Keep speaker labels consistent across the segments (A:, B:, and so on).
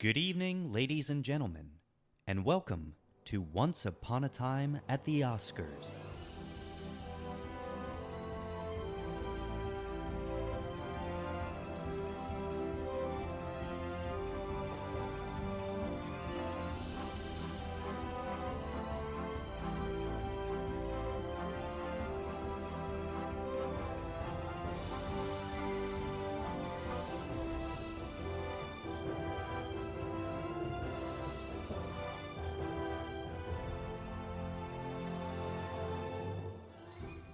A: Good evening, ladies and gentlemen, and welcome to Once Upon a Time at the Oscars.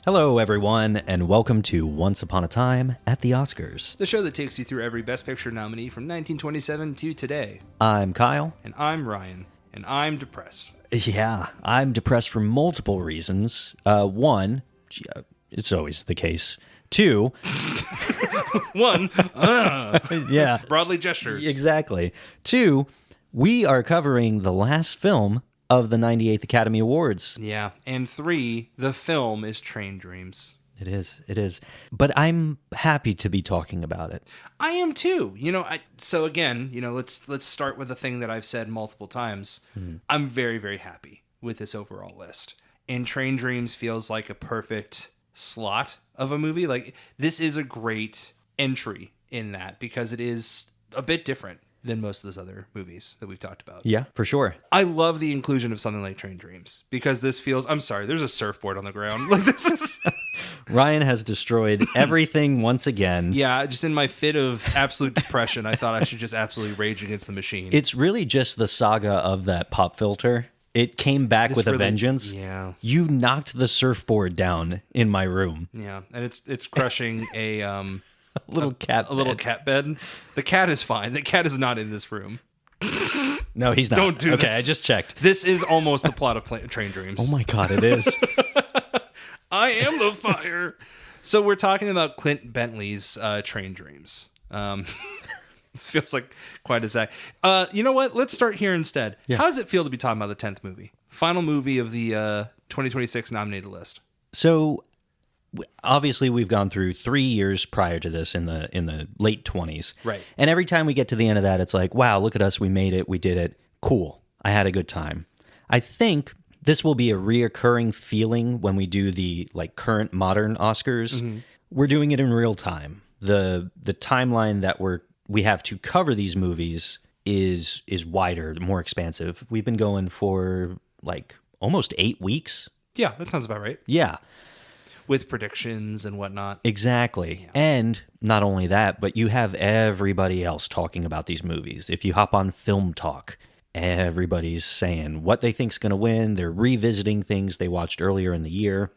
A: Hello, everyone, and welcome to Once Upon a Time at the Oscars.
B: The show that takes you through every Best Picture nominee from 1927 to today.
A: I'm Kyle.
B: And I'm Ryan. And I'm depressed.
A: Yeah, I'm depressed for multiple reasons. One, it's always the case. Two,
B: One,
A: yeah,
B: broadly gestures.
A: Exactly. Two, we are covering the last film of the 98th Academy Awards.
B: Yeah. And three, the film is Train Dreams.
A: It is. But I'm happy to be talking about it.
B: I am too. So again, let's start with a thing that I've said multiple times. I'm very, very happy with this overall list. And Train Dreams feels like a perfect slot of a movie. Like, this is a great entry in that because it is a bit different than most of those other movies that we've talked about.
A: Yeah, for sure.
B: I love the inclusion of something like Train Dreams because this feels, I'm sorry, there's a surfboard on the ground. Like, this is
A: Ryan has destroyed everything once again.
B: Yeah, just in my fit of absolute depression, I thought I should just absolutely rage against the machine.
A: It's really just the saga of that pop filter. It came back with a vengeance.
B: Yeah.
A: You knocked the surfboard down in my room.
B: Yeah, and it's crushing a
A: little
B: cat bed. The cat is fine. The cat is not in this room.
A: No, he's not.
B: Don't do
A: this.
B: Okay,
A: I just checked.
B: This is almost the plot of Train Dreams.
A: Oh my God, it is.
B: I am the fire. So we're talking about Clint Bentley's Train Dreams. This feels like quite a zag. You know what? Let's start here instead.
A: Yeah.
B: How does it feel to be talking about the 10th movie? Final movie of the 2026 nominated list.
A: So obviously we've gone through 3 years prior to this in the late 20s.
B: Right.
A: And every time we get to the end of that, it's like, wow, look at us. We made it. We did it. Cool. I had a good time. I think this will be a reoccurring feeling when we do the current modern Oscars. Mm-hmm. We're doing it in real time. The timeline that we have to cover these movies is wider, more expansive. We've been going for almost 8 weeks.
B: Yeah, that sounds about right.
A: Yeah.
B: With predictions and whatnot.
A: Exactly.
B: Yeah.
A: And not only that, but you have everybody else talking about these movies. If you hop on Film Talk, everybody's saying what they think's going to win. They're revisiting things they watched earlier in the year.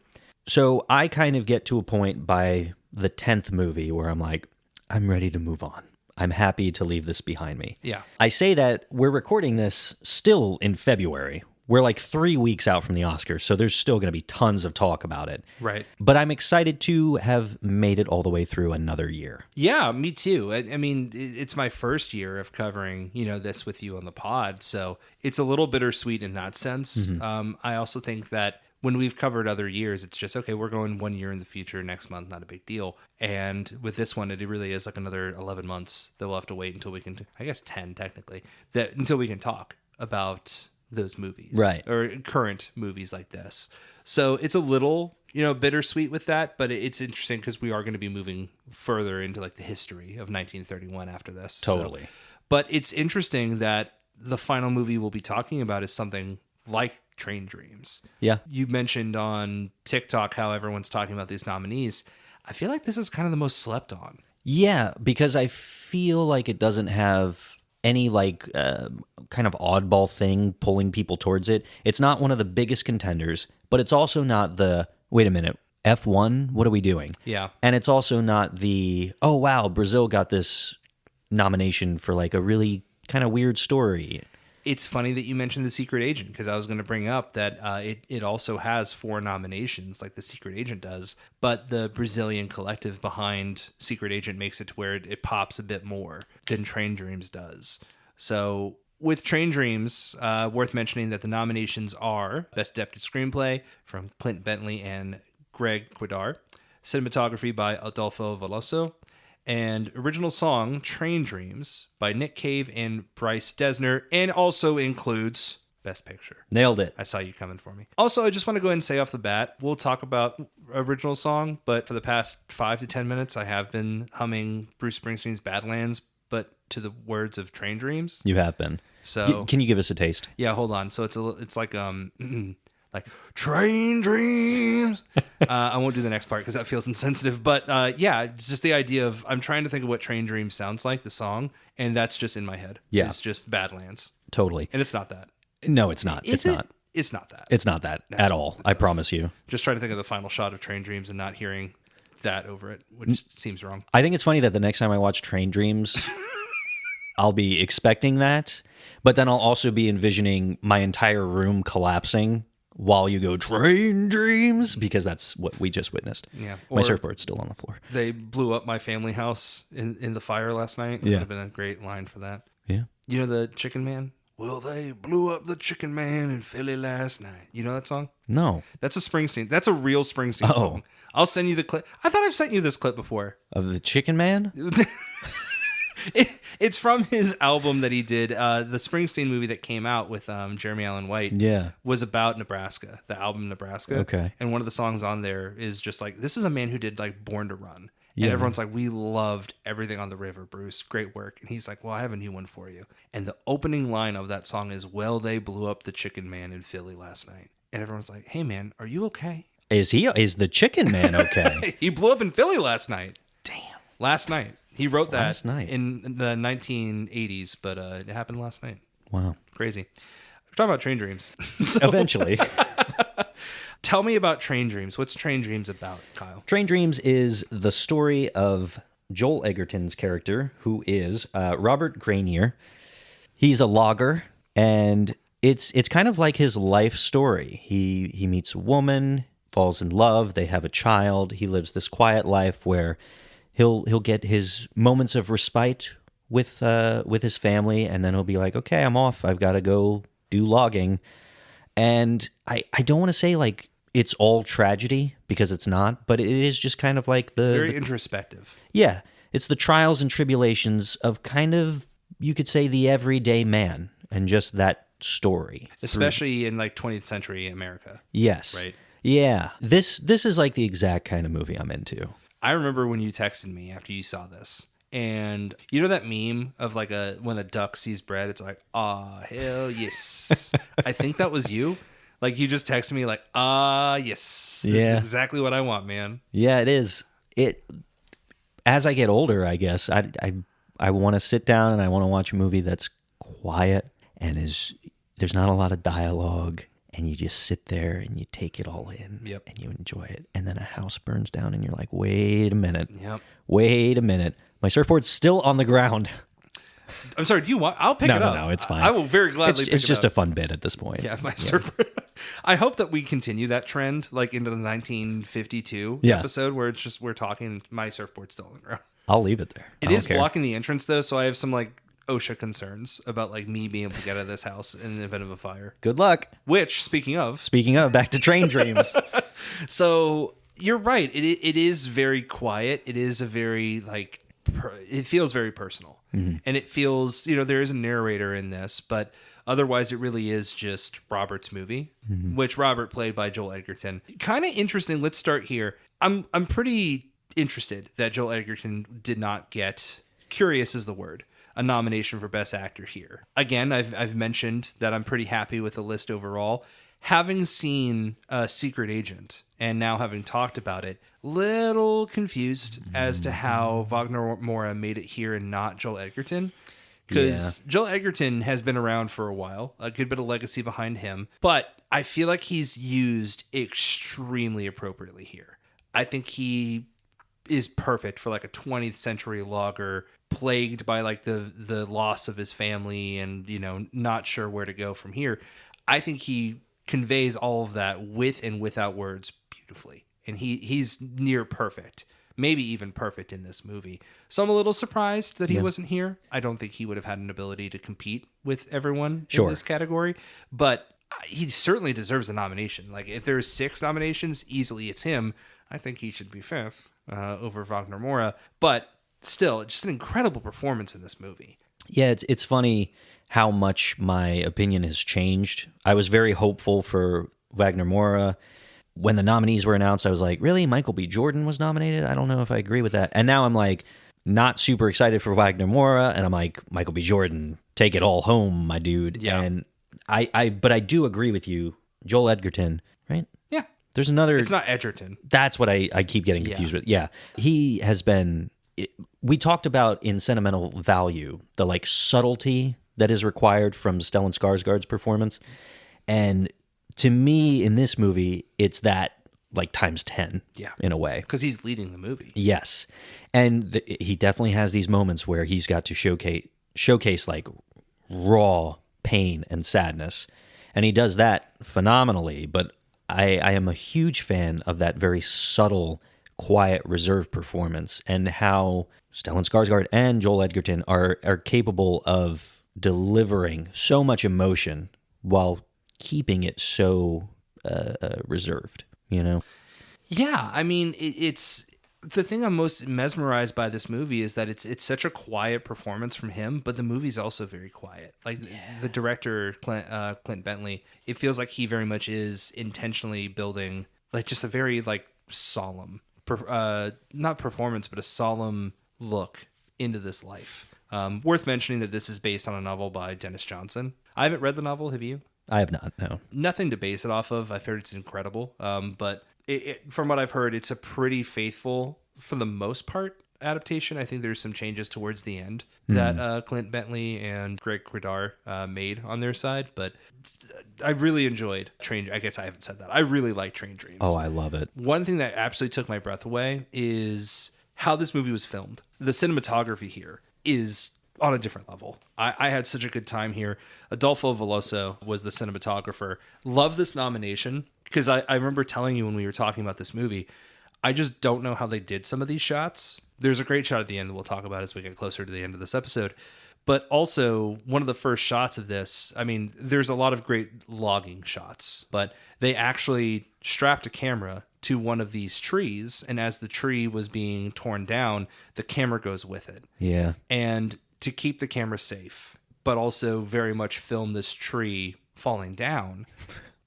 A: So I kind of get to a point by the 10th movie where I'm like, I'm ready to move on. I'm happy to leave this behind me.
B: Yeah.
A: I say that we're recording this still in February. We're 3 weeks out from the Oscars, so there's still going to be tons of talk about it.
B: Right.
A: But I'm excited to have made it all the way through another year.
B: Yeah, me too. I mean, it's my first year of covering, this with you on the pod, so it's a little bittersweet in that sense. Mm-hmm. I also think that when we've covered other years, it's just, okay, we're going 1 year in the future next month, not a big deal. And with this one, it really is another 11 months that we'll have to wait until we can, I guess 10 technically, until we can talk about those movies.
A: Right.
B: Or current movies like this. So it's a little, bittersweet with that, but it's interesting because we are going to be moving further into the history of 1931 after this.
A: Totally.
B: So, but it's interesting that the final movie we'll be talking about is something like Train Dreams.
A: Yeah.
B: You mentioned on TikTok how everyone's talking about these nominees. I feel like this is kind of the most slept on.
A: Yeah, because I feel like it doesn't have any kind of oddball thing pulling people towards it. It's not one of the biggest contenders, but it's also not the, wait a minute, F1? What are we doing?
B: Yeah.
A: And it's also not the, oh wow, Brazil got this nomination for a really kind of weird story.
B: It's funny that you mentioned The Secret Agent, because I was going to bring up that it also has 4 nominations like The Secret Agent does, but the Brazilian collective behind Secret Agent makes it to where it pops a bit more than Train Dreams does. So with Train Dreams, worth mentioning that the nominations are Best Adapted Screenplay from Clint Bentley and Greg Quidar, Cinematography by Adolfo Veloso, And original song, Train Dreams, by Nick Cave and Bryce Dessner, and also includes Best Picture.
A: Nailed it.
B: I saw you coming for me. Also, I just want to go ahead and say off the bat, we'll talk about original song, but for the past 5 to 10 minutes, I have been humming Bruce Springsteen's Badlands, but to the words of Train Dreams.
A: You have been.
B: So
A: Can you give us a taste?
B: Yeah, hold on. So it's like like Train Dreams. I won't do the next part because that feels insensitive. But yeah, it's just the idea of I'm trying to think of what Train Dreams sounds like, the song, and that's just in my head.
A: Yeah.
B: It's just Badlands.
A: Totally.
B: And it's not that.
A: No, it's not. It's not.
B: It's not that.
A: It's not that at all. I promise you.
B: Just trying to think of the final shot of Train Dreams and not hearing that over it, which seems wrong.
A: I think it's funny that the next time I watch Train Dreams, I'll be expecting that, but then I'll also be envisioning my entire room collapsing while you go Train Dreams, because that's what we just witnessed.
B: Yeah.
A: My surfboard's still on the floor.
B: They blew up my family house in the fire last night. It would have been a great line for that.
A: Yeah.
B: You know the Chicken Man? Well, they blew up the Chicken Man in Philly last night. You know that song?
A: No.
B: That's a Springsteen. That's a real Springsteen song. I'll send you the clip. I thought I've sent you this clip before.
A: Of the Chicken Man?
B: It's from his album that he did. The Springsteen movie that came out with Jeremy Allen White was about Nebraska, the album Nebraska.
A: Okay.
B: And one of the songs on there is just like, this is a man who did like Born to Run. And everyone's like, we loved everything on the river, Bruce. Great work. And he's like, well, I have a new one for you. And the opening line of that song is, well, they blew up the Chicken Man in Philly last night. And everyone's like, hey, man, are you okay?
A: Is the Chicken Man okay?
B: He blew up in Philly last night.
A: Damn.
B: Last night. He wrote that
A: Last night.
B: in the 1980s, but it happened last night.
A: Wow.
B: Crazy. We're talking about Train Dreams.
A: Eventually.
B: Tell me about Train Dreams. What's Train Dreams about, Kyle?
A: Train Dreams is the story of Joel Edgerton's character, who is Robert Grenier. He's a logger, and it's kind of like his life story. He meets a woman, falls in love, they have a child. He lives this quiet life where he'll get his moments of respite with his family, and then he'll be like, okay, I'm off. I've got to go do logging. And I don't want to say like it's all tragedy, because it's not, but it is just kind of like
B: it's very introspective.
A: Yeah. It's the trials and tribulations of kind of, you could say, the everyday man, and just that story.
B: Especially in like 20th century America.
A: Yes.
B: Right?
A: Yeah. This is like the exact kind of movie I'm into.
B: I remember when you texted me after you saw this, and you know that meme of like when a duck sees bread, it's like, ah, hell yes. I think that was you. Like you just texted me like, yes. This is exactly what I want, man.
A: Yeah, it is. As I get older, I guess, I want to sit down and I want to watch a movie that's quiet and there's not a lot of dialogue, and you just sit there and you take it all in.
B: Yep.
A: And you enjoy it. And then a house burns down and you're like, wait a minute.
B: Yep.
A: Wait a minute. My surfboard's still on the ground.
B: I'm sorry, do you want? I'll pick it up.
A: No, it's fine.
B: I will very gladly pick it up.
A: It's just a fun bit at this point.
B: Yeah, my surfboard. I hope that we continue that trend like into the 1952 episode where it's just we're talking, my surfboard's still on the ground.
A: I'll leave it there.
B: It is blocking the entrance though, so I have some like OSHA concerns about like me being able to get out of this house in the event of a fire.
A: Good luck.
B: Which, speaking of,
A: back to Train Dreams.
B: So you're right. It is very quiet. It is a very like it feels very personal, and it feels there is a narrator in this, but otherwise it really is just Robert's movie, which Robert played by Joel Edgerton. Kind of interesting. Let's start here. I'm pretty interested that Joel Edgerton did not get, curious is the word, a nomination for Best Actor here. Again, I've mentioned that I'm pretty happy with the list overall. Having seen Secret Agent and now having talked about it, little confused as to how Wagner Moura made it here and not Joel Edgerton. Because Joel Edgerton has been around for a while, a good bit of legacy behind him, but I feel like he's used extremely appropriately here. I think he is perfect for like a 20th century logger plagued by like the loss of his family and not sure where to go from here. I think he conveys all of that with and without words beautifully, and he's near perfect, maybe even perfect in this movie. So I'm a little surprised that he wasn't here. I don't think he would have had an ability to compete with everyone in this category, but he certainly deserves a nomination. Like if there's 6 nominations, easily it's him. I think he should be 5th over Wagner Moura, but still, just an incredible performance in this movie.
A: Yeah, it's funny how much my opinion has changed. I was very hopeful for Wagner Moura. When the nominees were announced, I was like, really? Michael B. Jordan was nominated? I don't know if I agree with that. And now I'm like, not super excited for Wagner Moura, and I'm like, Michael B. Jordan, take it all home, my dude.
B: Yeah.
A: And but I do agree with you, Joel Edgerton, right?
B: Yeah.
A: There's another.
B: It's not Edgerton.
A: That's what I keep getting confused with. Yeah. He has been. We talked about in Sentimental Value the like subtlety that is required from Stellan Skarsgård's performance, and to me in this movie, it's that like times 10.
B: Yeah.
A: In a way,
B: because he's leading the movie.
A: Yes, and he definitely has these moments where he's got to showcase like raw pain and sadness, and he does that phenomenally. But I am a huge fan of that very subtle, quiet, reserved performance, and how Stellan Skarsgård and Joel Edgerton are capable of delivering so much emotion while keeping it so reserved, you know?
B: Yeah, I mean, it's the thing I'm most mesmerized by this movie is that it's such a quiet performance from him, but the movie's also very quiet. Like the director, Clint Bentley, it feels like he very much is intentionally building like just a very like solemn, not performance, but a solemn look into this life. Worth mentioning that this is based on a novel by Dennis Johnson. I haven't read the novel. Have you?
A: I have not, no.
B: Nothing to base it off of. I've heard it's incredible. But from what I've heard, it's a pretty faithful, for the most part, adaptation. I think there's some changes towards the end that Clint Bentley and Greg Credar made on their side. But I really enjoyed Train. I guess I haven't said that. I really like Train Dreams.
A: Oh, I love it.
B: One thing that absolutely took my breath away is how this movie was filmed. The cinematography here is on a different level. I had such a good time here. Adolfo Veloso was the cinematographer. Love this nomination because I remember telling you when we were talking about this movie, I just don't know how they did some of these shots. There's a great shot at the end that we'll talk about as we get closer to the end of this episode. But also, one of the first shots of this, I mean, there's a lot of great logging shots, but they actually strapped a camera to one of these trees, and as the tree was being torn down, the camera goes with it.
A: Yeah.
B: And to keep the camera safe, but also very much film this tree falling down,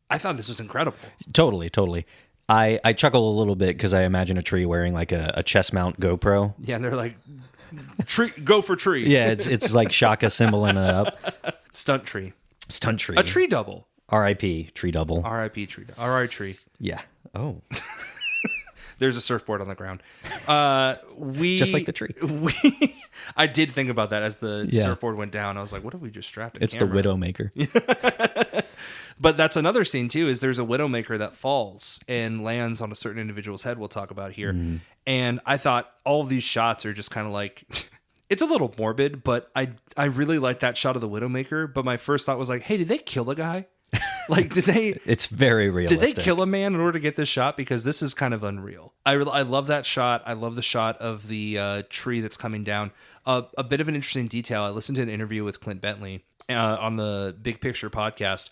B: I thought this was incredible.
A: Totally. I chuckle a little bit because I imagine a tree wearing like a chest mount GoPro.
B: Yeah, and they're like, "Tree, go for tree."
A: Yeah, it's like Shaka symboling it up.
B: Stunt tree.
A: A tree
B: double.
A: R.I.P. Tree double.
B: R.I.P. tree. R.I. tree.
A: Yeah. Oh.
B: There's a surfboard on the ground.
A: Just like the tree.
B: I did think about that as the surfboard went down. I was like, what if we just strapped a
A: It's
B: camera?
A: the Widowmaker.
B: But that's another scene too, is there's a Widowmaker that falls and lands on a certain individual's head we'll talk about here. And I thought all of these shots are just kind of like, it's a little morbid, but I really like that shot of the Widowmaker. But my first thought was like, hey, did they kill a guy? Like, did they?
A: It's very realistic.
B: Did they kill a man in order to get this shot? Because this is kind of unreal. I love that shot. I love the shot of the tree that's coming down. A bit of an interesting detail. I listened to an interview with Clint Bentley on the Big Picture podcast,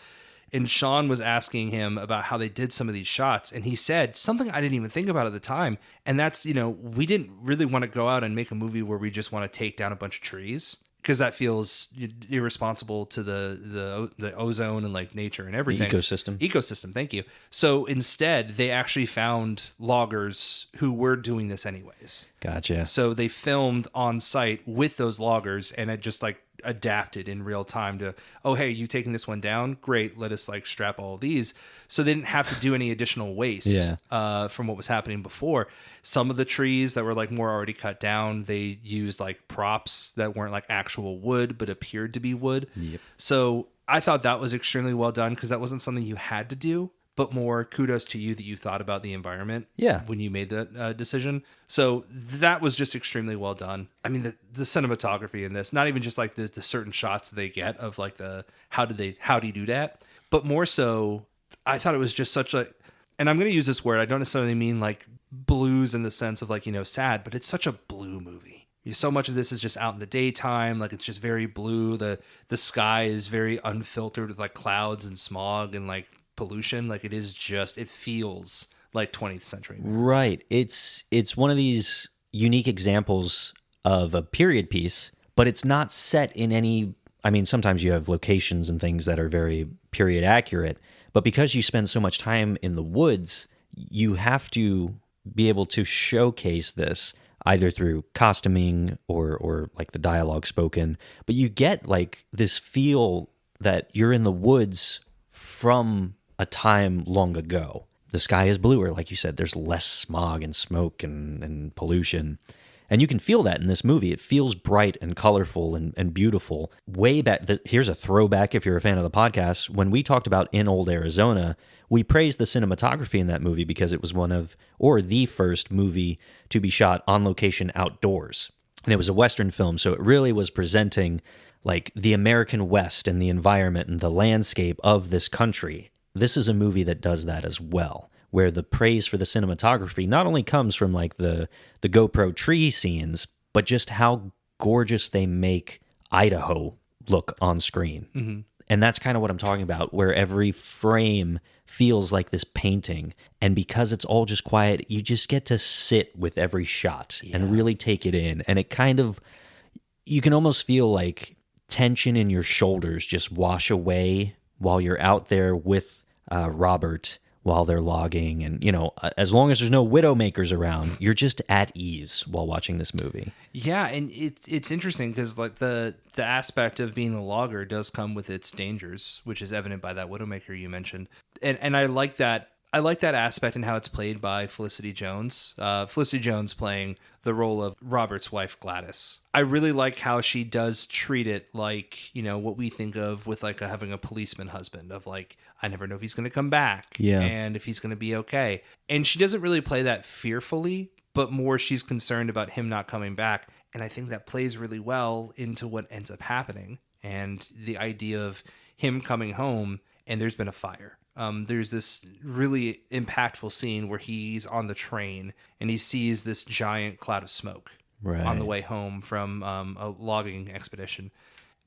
B: and Sean was asking him about how they did some of these shots, and he said something I didn't even think about at the time, and that's, we didn't really want to go out and make a movie where we just want to take down a bunch of trees, because that feels irresponsible to the ozone and like nature and everything.
A: The ecosystem.
B: Thank you. So instead, they actually found loggers who were doing this anyways.
A: Gotcha.
B: So they filmed on site with those loggers, and it just like adapted in real time to, oh, hey, you taking this one down? Great. Let us like strap all of these. So they didn't have to do any additional waste from what was happening before. Some of the trees that were like more already cut down, they used like props that weren't like actual wood, but appeared to be wood.
A: Yep.
B: So I thought that was extremely well done because that wasn't something you had to do, but more kudos to you that you thought about the environment when you made that decision. So that was just extremely well done. I mean, the cinematography in this, not even just like the certain shots they get of like the how do you do that, but more so, I thought it was just such a, and I'm going to use this word, I don't necessarily mean like blues in the sense of like, sad, but it's such a blue movie. So much of this is just out in the daytime, like it's just very blue. The sky is very unfiltered with like clouds and smog and like pollution. Like it feels like 20th century movie.
A: Right. It's one of these unique examples of a period piece, but it's not set in any. I mean, sometimes you have locations and things that are very period accurate, but because you spend so much time in the woods, you have to be able to showcase this either through costuming or like the dialogue spoken, but you get like this feel that you're in the woods from a time long ago. The sky is bluer, like you said. There's less smog and smoke and pollution. And you can feel that in this movie. It feels bright and colorful and beautiful. Way back, here's a throwback if you're a fan of the podcast. When we talked about In Old Arizona, we praised the cinematography in that movie because it was the first movie to be shot on location outdoors. And it was a Western film, so it really was presenting like the American West and the environment and the landscape of this country. This is a movie that does that as well, where the praise for the cinematography not only comes from like the GoPro tree scenes, but just how gorgeous they make Idaho look on screen. Mm-hmm. And that's kind of what I'm talking about, where every frame feels like this painting. And because it's all just quiet, you just get to sit with every shot and really take it in. And it kind of, you can almost feel like tension in your shoulders just wash away while you're out there with Robert while they're logging. And, you know, as long as there's no widowmakers around, you're just at ease while watching this movie.
B: Yeah, and it's interesting because like the aspect of being a logger does come with its dangers, which is evident by that widowmaker you mentioned. And I like that. I like that aspect and how it's played by Felicity Jones. Felicity Jones playing the role of Robert's wife, Gladys. I really like how she does treat it like, you know, what we think of with like having a policeman husband of like, I never know if he's going to come back and if he's going to be okay. And she doesn't really play that fearfully, but more she's concerned about him not coming back. And I think that plays really well into what ends up happening. And the idea of him coming home and there's been a fire. There's this really impactful scene where he's on the train and he sees this giant cloud of smoke on the way home from a logging expedition.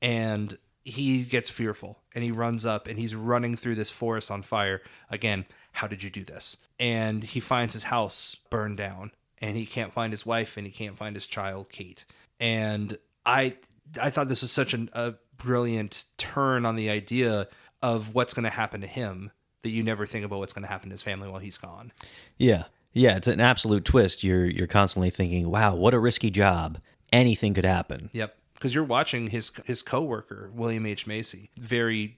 B: And he gets fearful and he runs up and he's running through this forest on fire. Again, how did you do this? And he finds his house burned down and he can't find his wife and he can't find his child, Kate. And I thought this was such a brilliant turn on the idea of what's going to happen to him, that you never think about what's going to happen to his family while he's gone.
A: Yeah. Yeah, it's an absolute twist. You're constantly thinking, wow, what a risky job. Anything could happen.
B: Yep. Because you're watching his co-worker, William H. Macy, very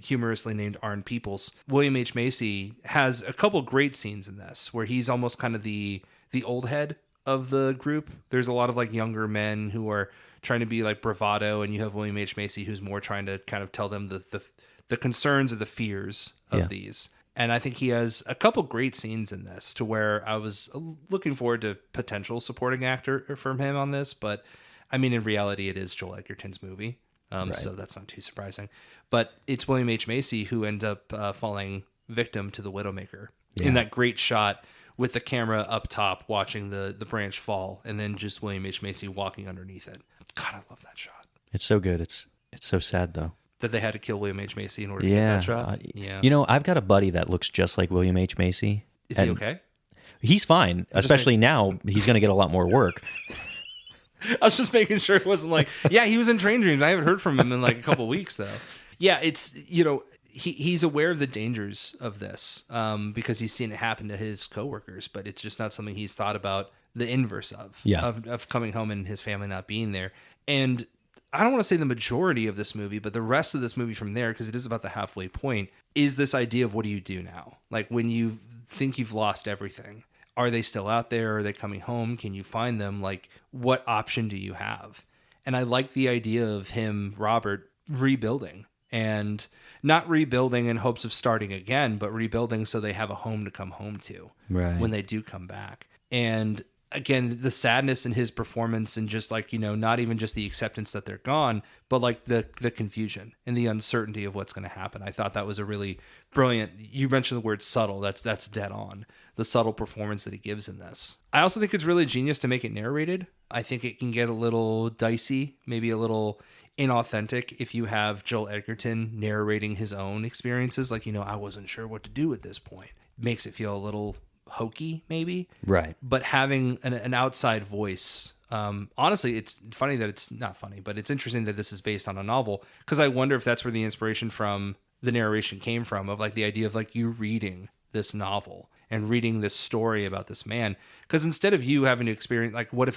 B: humorously named Arn Peoples. William H. Macy has a couple great scenes in this where he's almost kind of the old head of the group. There's a lot of like younger men who are trying to be like bravado, and you have William H. Macy who's more trying to kind of tell them the concerns or the fears of these. And I think he has a couple great scenes in this to where I was looking forward to potential supporting actor from him on this. But I mean, in reality, it is Joel Edgerton's movie. So that's not too surprising. But it's William H. Macy who ends up falling victim to the Widowmaker in that great shot with the camera up top watching the branch fall and then just William H. Macy walking underneath it. God, I love that shot.
A: It's so good. It's so sad, though.
B: That they had to kill William H. Macy in order to get that shot?
A: You know, I've got a buddy that looks just like William H. Macy.
B: Is he okay?
A: He's fine, especially now he's going to get a lot more work.
B: I was just making sure it wasn't like, yeah, he was in Train Dreams. I haven't heard from him in like a couple of weeks, though. Yeah, it's, you know, he's aware of the dangers of this because he's seen it happen to his coworkers, but it's just not something he's thought about the inverse of coming home and his family not being there. And I don't want to say the majority of this movie, but the rest of this movie from there, because it is about the halfway point, is this idea of what do you do now? Like when you think you've lost everything, are they still out there? Are they coming home? Can you find them? Like what option do you have? And I like the idea of him, Robert, rebuilding and not rebuilding in hopes of starting again, but rebuilding so they have a home to come home to when they do come back. And again, the sadness in his performance and just like, you know, not even just the acceptance that they're gone, but like the confusion and the uncertainty of what's going to happen. I thought that was a really brilliant, you mentioned the word subtle. That's dead on. The subtle performance that he gives in this. I also think it's really genius to make it narrated. I think it can get a little dicey, maybe a little inauthentic if you have Joel Edgerton narrating his own experiences. Like, you know, I wasn't sure what to do at this point. Makes it feel a little hokey maybe,
A: right?
B: But having an outside voice Honestly, it's funny that it's not funny, but it's interesting that this is based on a novel, because I wonder if that's where the inspiration from the narration came from, of like the idea of like you reading this novel and reading this story about this man. Because instead of you having to experience, like, what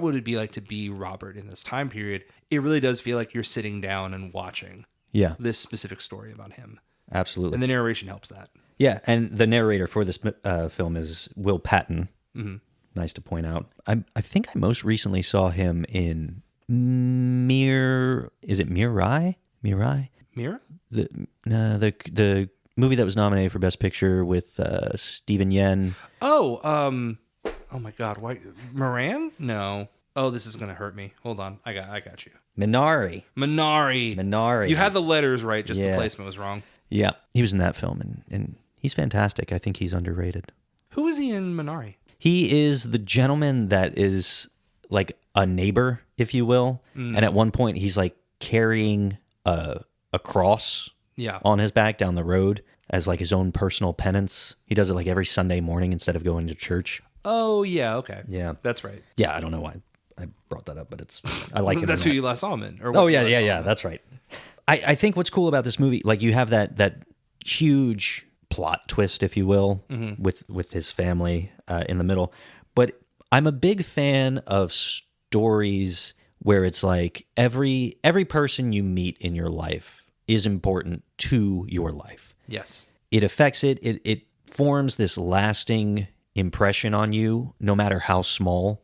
B: would it be like to be Robert in this time period? It really does feel like you're sitting down and watching this specific story about him.
A: Absolutely.
B: And the narration helps that.
A: Yeah, and the narrator for this film is Will Patton.
B: Mm-hmm.
A: Nice to point out. I think I most recently saw him in Is it Mirai? Mirai?
B: Mira?
A: The movie that was nominated for Best Picture with Stephen Yen.
B: Oh my God! Why Moran? No. Oh, this is gonna hurt me. Hold on, I got you.
A: Minari.
B: You had the letters right, just the placement was wrong.
A: Yeah, he was in that film, and he's fantastic. I think he's underrated.
B: Who is he in Minari?
A: He is the gentleman that is like a neighbor, if you will. Mm. And at one point, he's like carrying a cross on his back down the road as like his own personal penance. He does it like every Sunday morning instead of going to church.
B: Oh, yeah, okay.
A: Yeah.
B: That's right.
A: Yeah, I don't know why I brought that up, but I like it.
B: That's who you last saw him in.
A: Or yeah, that's right. I think what's cool about this movie, like you have that huge plot twist, if you will, with his family in the middle. But I'm a big fan of stories where it's like every person you meet in your life is important to your life.
B: Yes.
A: It affects it. It forms this lasting impression on you, no matter how small.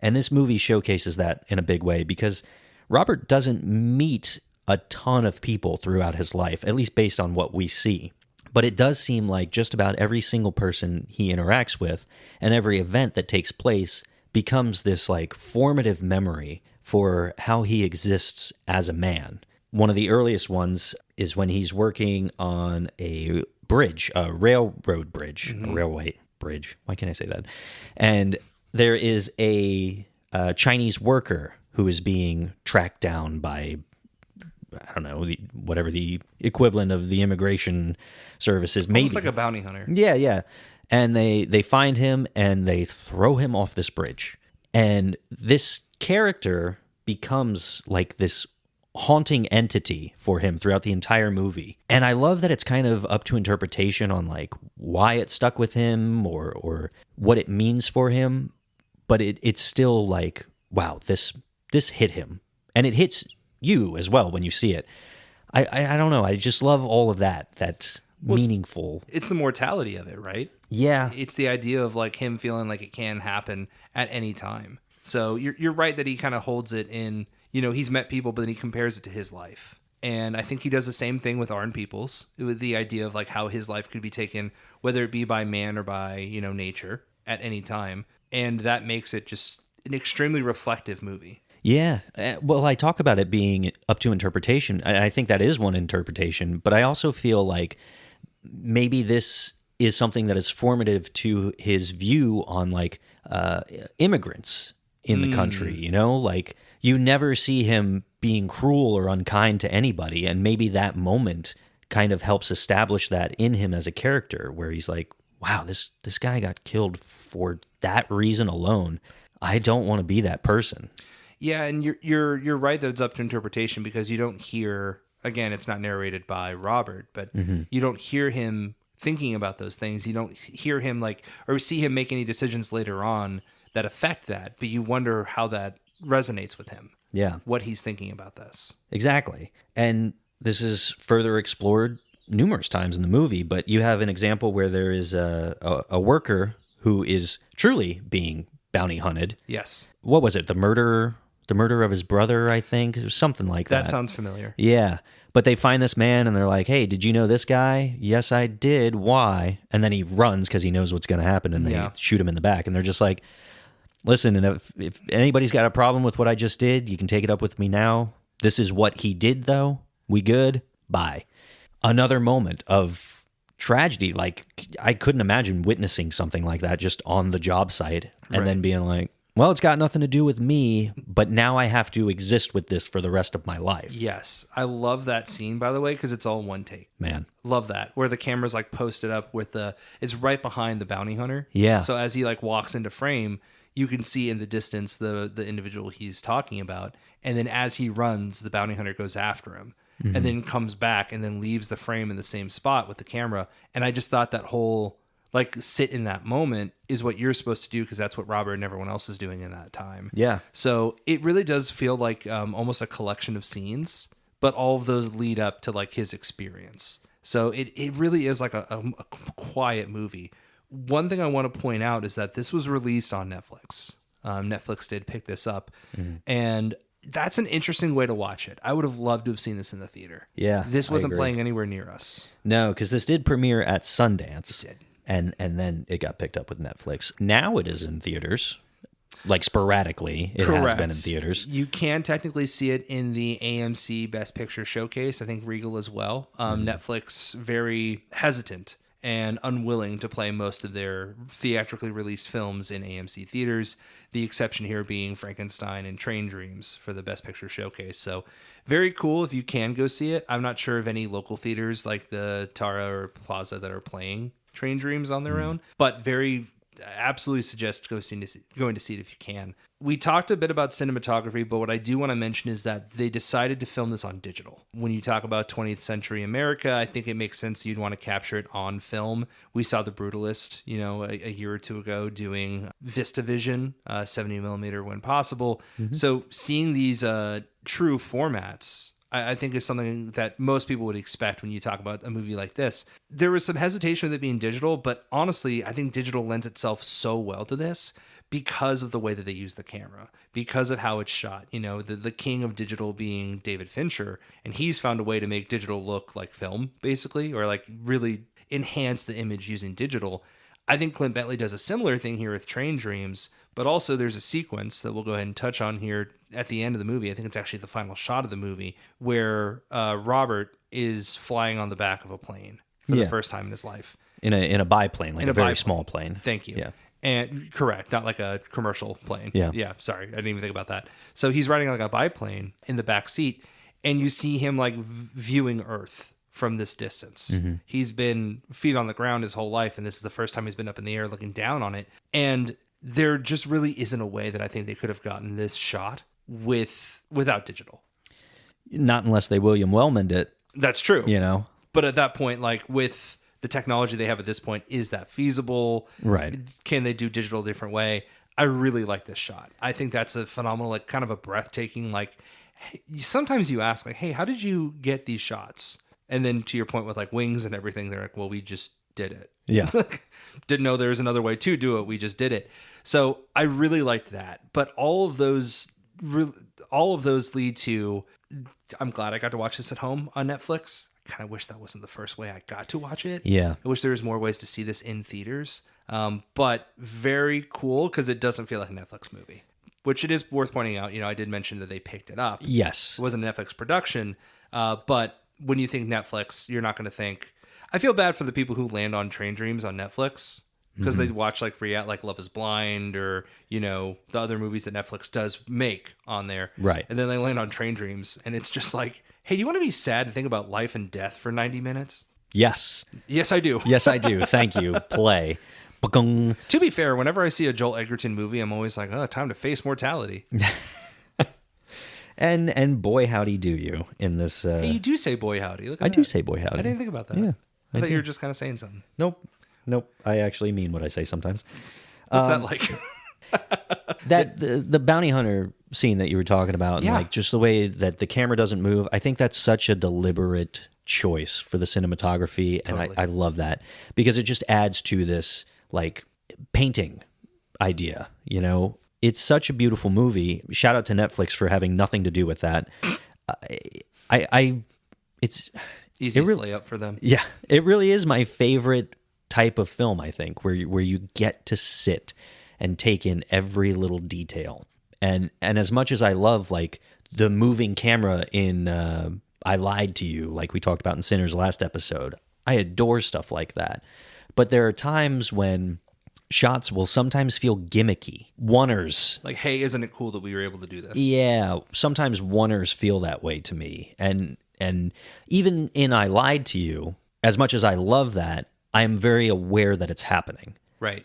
A: And this movie showcases that in a big way, because Robert doesn't meet a ton of people throughout his life, at least based on what we see. But it does seem like just about every single person he interacts with and every event that takes place becomes this like formative memory for how he exists as a man. One of the earliest ones is when he's working on a bridge, a railroad bridge, a railway bridge. Why can't I say that? And there is a Chinese worker who is being tracked down by, I don't know, whatever the equivalent of the immigration services. Maybe
B: almost like a bounty hunter.
A: Yeah. And they find him and they throw him off this bridge. And this character becomes like this haunting entity for him throughout the entire movie. And I love that it's kind of up to interpretation on like why it stuck with him or what it means for him. But it's still like, wow, this hit him. And it hits you as well when you see it. I don't know. I just love all of that meaningful.
B: It's the mortality of it, right?
A: Yeah.
B: It's the idea of like him feeling like it can happen at any time. So you're right that he kind of holds it in, he's met people, but then he compares it to his life. And I think he does the same thing with Arn Peoples, with the idea of like how his life could be taken, whether it be by man or by, nature at any time. And that makes it just an extremely reflective movie.
A: Yeah. Well, I talk about it being up to interpretation. I think that is one interpretation, but I also feel like maybe this is something that is formative to his view on like immigrants in the country, like you never see him being cruel or unkind to anybody. And maybe that moment kind of helps establish that in him as a character where he's like, wow, this guy got killed for that reason alone. I don't want to be that person.
B: Yeah, and you're right that it's up to interpretation, because you don't hear, again, it's not narrated by Robert, but you don't hear him thinking about those things. You don't hear him like, or see him make any decisions later on that affect that, but you wonder how that resonates with him.
A: Yeah.
B: What he's thinking about this.
A: Exactly. And this is further explored numerous times in the movie, but you have an example where there is a worker who is truly being bounty hunted.
B: Yes.
A: What was it? The murder of his brother, I think. It was something like that.
B: That sounds familiar.
A: Yeah. But they find this man and they're like, hey, did you know this guy? Yes, I did. Why? And then he runs because he knows what's going to happen, and they shoot him in the back. And they're just like, listen, and if anybody's got a problem with what I just did, you can take it up with me now. This is what he did, though. We good? Bye. Another moment of tragedy. Like, I couldn't imagine witnessing something like that just on the job site and then being like, well, it's got nothing to do with me, but now I have to exist with this for the rest of my life.
B: Yes. I love that scene, by the way, because it's all one take.
A: Man.
B: Love that. Where the camera's like posted up with it's right behind the bounty hunter.
A: Yeah.
B: So as he like walks into frame, you can see in the distance the individual he's talking about. And then as he runs, the bounty hunter goes after him and then comes back and then leaves the frame in the same spot with the camera. And I just thought that whole, like, sit in that moment is what you're supposed to do, because that's what Robert and everyone else is doing in that time.
A: Yeah.
B: So it really does feel like almost a collection of scenes, but all of those lead up to, like, his experience. So it really is like a quiet movie. One thing I want to point out is that this was released on Netflix. Netflix did pick this up, and that's an interesting way to watch it. I would have loved to have seen this in the theater.
A: Yeah,
B: this wasn't playing anywhere near us.
A: No, because this did premiere at Sundance.
B: It did.
A: And then it got picked up with Netflix. Now it is in theaters. Like, sporadically, it has been in theaters.
B: You can technically see it in the AMC Best Picture Showcase. I think Regal as well. Netflix, very hesitant and unwilling to play most of their theatrically released films in AMC theaters. The exception here being Frankenstein and Train Dreams for the Best Picture Showcase. So very cool if you can go see it. I'm not sure of any local theaters like the Tara or Plaza that are playing Train Dreams on their own, but absolutely suggest going to see it if you can. We talked a bit about cinematography, but what I do want to mention is that they decided to film this on digital. When you talk about 20th century America, I think it makes sense you'd want to capture it on film. We saw The Brutalist, a year or two ago doing VistaVision, 70 millimeter when possible. So seeing these true formats, I think is something that most people would expect when you talk about a movie like this. There was some hesitation with it being digital, but honestly, I think digital lends itself so well to this because of the way that they use the camera, because of how it's shot. The king of digital being David Fincher, and he's found a way to make digital look like film, basically, or like really enhance the image using digital. I think Clint Bentley does a similar thing here with Train Dreams, but also there's a sequence that we'll go ahead and touch on here at the end of the movie. I think it's actually the final shot of the movie where Robert is flying on the back of a plane for the first time in his life.
A: In a biplane, like a very small plane.
B: Thank you.
A: Yeah.
B: And correct, not like a commercial plane.
A: Yeah.
B: Yeah, sorry. I didn't even think about that. So he's riding like a biplane in the back seat, and you see him like viewing Earth from this distance. He's been feet on the ground his whole life, and this is the first time he's been up in the air looking down on it. And there just really isn't a way that I think they could have gotten this shot without digital.
A: Not unless they William Wellman'd it.
B: That's true.
A: But
B: at that point, like with the technology they have at this point, is that feasible?
A: Right.
B: Can they do digital a different way? I really like this shot. I think that's a phenomenal, like kind of a breathtaking, like sometimes you ask like, hey, how did you get these shots? And then to your point with like wings and everything, they're like, well, we just did it.
A: Yeah.
B: Didn't know there was another way to do it. We just did it. So I really liked that. But all of those lead to, I'm glad I got to watch this at home on Netflix. I kind of wish that wasn't the first way I got to watch it.
A: Yeah.
B: I wish there was more ways to see this in theaters. But very cool because it doesn't feel like a Netflix movie, which it is worth pointing out. I did mention that they picked it up.
A: Yes.
B: It wasn't a Netflix production. But when you think Netflix, you're not going to think, I feel bad for the people who land on Train Dreams on Netflix because they watch like Love is Blind or, the other movies that Netflix does make on there.
A: Right.
B: And then they land on Train Dreams and it's just like, hey, do you want to be sad and think about life and death for 90 minutes?
A: Yes.
B: Yes, I do.
A: Yes, I do. Thank you. Play. Ba-gung.
B: To be fair, whenever I see a Joel Edgerton movie, I'm always like, oh, time to face mortality.
A: And boy, howdy do you in this.
B: Hey, you do say boy howdy. Look at
A: I
B: that.
A: do say boy howdy.
B: I didn't think about that.
A: Yeah.
B: I thought you were just kind of saying something.
A: Nope. I actually mean what I say sometimes.
B: What's that like?
A: That the bounty hunter scene that you were talking about, and like just the way that the camera doesn't move, I think that's such a deliberate choice for the cinematography, totally. And I love that because it just adds to this like painting idea. It's such a beautiful movie. Shout out to Netflix for having nothing to do with that. It's
B: easy to lay up for them.
A: Yeah, it really is my favorite type of film. I think where you get to sit and take in every little detail. And as much as I love like the moving camera in I Lied to You, like we talked about in Sinners last episode, I adore stuff like that. But there are times when shots will sometimes feel gimmicky. Oneers.
B: Like, hey, isn't it cool that we were able to do this?
A: Yeah, sometimes oneers feel that way to me. And even in I Lied to You, as much as I love that, I am very aware that it's happening.
B: Right.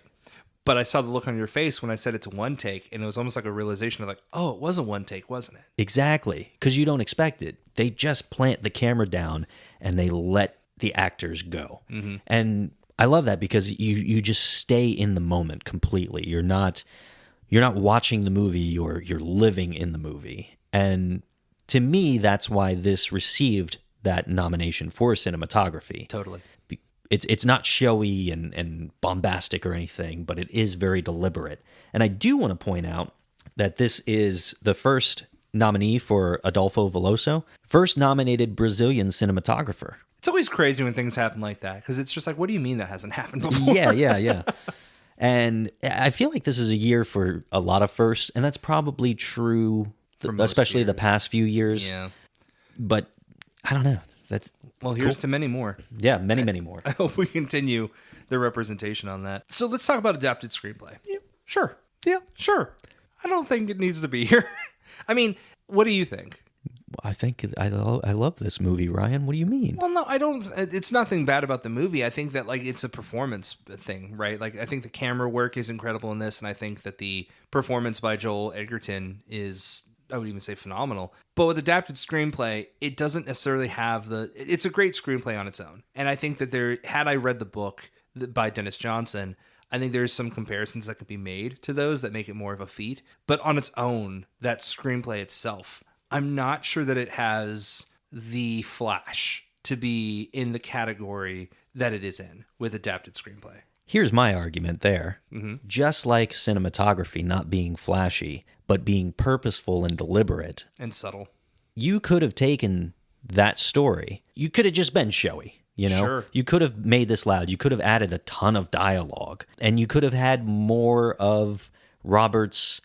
B: But I saw the look on your face when I said it's one take, and it was almost like a realization of like, oh, it was a one take, wasn't it?
A: Exactly, because you don't expect it. They just plant the camera down and they let the actors go. And I love that because you just stay in the moment completely. You're not watching the movie, you're living in the movie. And to me, that's why this received that nomination for cinematography.
B: Totally.
A: It's not showy and bombastic or anything, but it is very deliberate. And I do want to point out that this is the first nominee for Adolfo Veloso, first nominated Brazilian cinematographer.
B: It's always crazy when things happen like that, because it's just like, what do you mean that hasn't happened before?
A: Yeah. And I feel like this is a year for a lot of firsts, and that's probably true, especially the past few years.
B: Yeah.
A: But I don't know.
B: Well, here's to many more.
A: Yeah, many more.
B: I hope we continue the representation on that. So let's talk about adapted screenplay. Yeah, sure. Yeah, sure. I don't think it needs to be here. I mean, what do you think?
A: I think I love this movie, Ryan. What do you mean?
B: Well, no, I don't. It's nothing bad about the movie. I think that like it's a performance thing, right? Like I think the camera work is incredible in this, and I think that the performance by Joel Edgerton is, I would even say, phenomenal. But with adapted screenplay, it doesn't necessarily have it's a great screenplay on its own. And I think that had I read the book by Dennis Johnson, I think there's some comparisons that could be made to those that make it more of a feat. But on its own, that screenplay itself, I'm not sure that it has the flash to be in the category that it is in with adapted screenplay.
A: Here's my argument there. Just like cinematography not being flashy, but being purposeful and deliberate.
B: And subtle.
A: You could have taken that story. You could have just been showy, you know?
B: Sure.
A: You could have made this loud. You could have added a ton of dialogue. And you could have had more of Robert's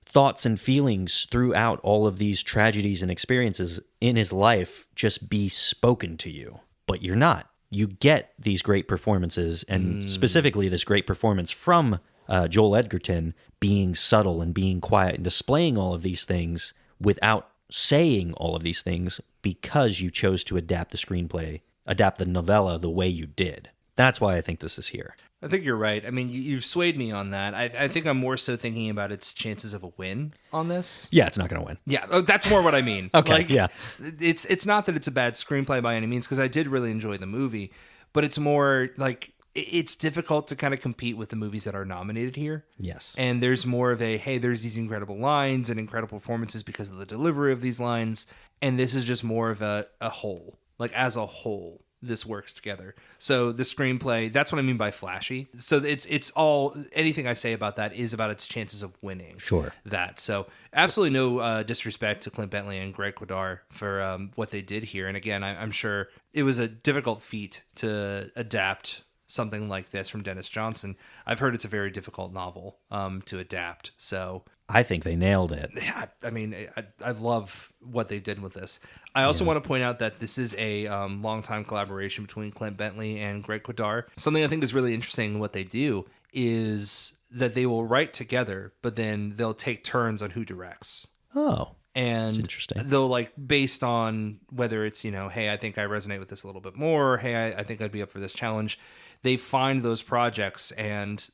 A: thoughts and feelings throughout all of these tragedies and experiences in his life just be spoken to you. But you're not. You get these great performances, and specifically this great performance from Joel Edgerton being subtle and being quiet and displaying all of these things without saying all of these things because you chose to adapt the screenplay, adapt the novella the way you did. That's why I think this is here.
B: I think you're right. I mean, you've swayed me on that. I think I'm more so thinking about its chances of a win on this.
A: Yeah, it's not going to win.
B: Yeah, that's more what I mean.
A: Okay,
B: like,
A: yeah.
B: It's not that it's a bad screenplay by any means, because I did really enjoy the movie, but it's more like it's difficult to kind of compete with the movies that are nominated here.
A: Yes.
B: And there's more of there's these incredible lines and incredible performances because of the delivery of these lines, and this is just more of a whole. Like, as a whole, this works together. So the screenplay, that's what I mean by flashy. So it's all, anything I say about that is about its chances of winning.
A: Sure.
B: That. So absolutely no disrespect to Clint Bentley and Greg Quidar for what they did here. And again, I'm sure it was a difficult feat to adapt something like this from Dennis Johnson. I've heard it's a very difficult novel to adapt. So
A: I think they nailed it.
B: yeah, I mean, I love what they did with this. I also want to point out that this is a long-time collaboration between Clint Bentley and Greg Quidar. Something I think is really interesting in what they do is that they will write together, but then they'll take turns on who directs.
A: Oh,
B: and
A: that's interesting.
B: They'll, like, based on whether it's, hey, I think I resonate with this a little bit more, or hey, I think I'd be up for this challenge. They find those projects and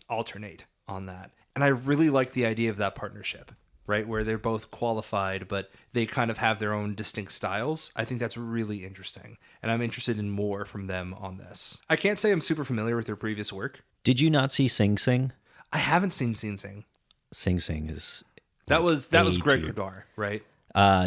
B: alternate on that. And I really like the idea of that partnership, right? Where they're both qualified, but they kind of have their own distinct styles. I think that's really interesting. And I'm interested in more from them on this. I can't say I'm super familiar with their previous work.
A: Did you not see Sing Sing?
B: I haven't seen Sing Sing.
A: Sing Sing is...
B: That was Greg Quidar, right?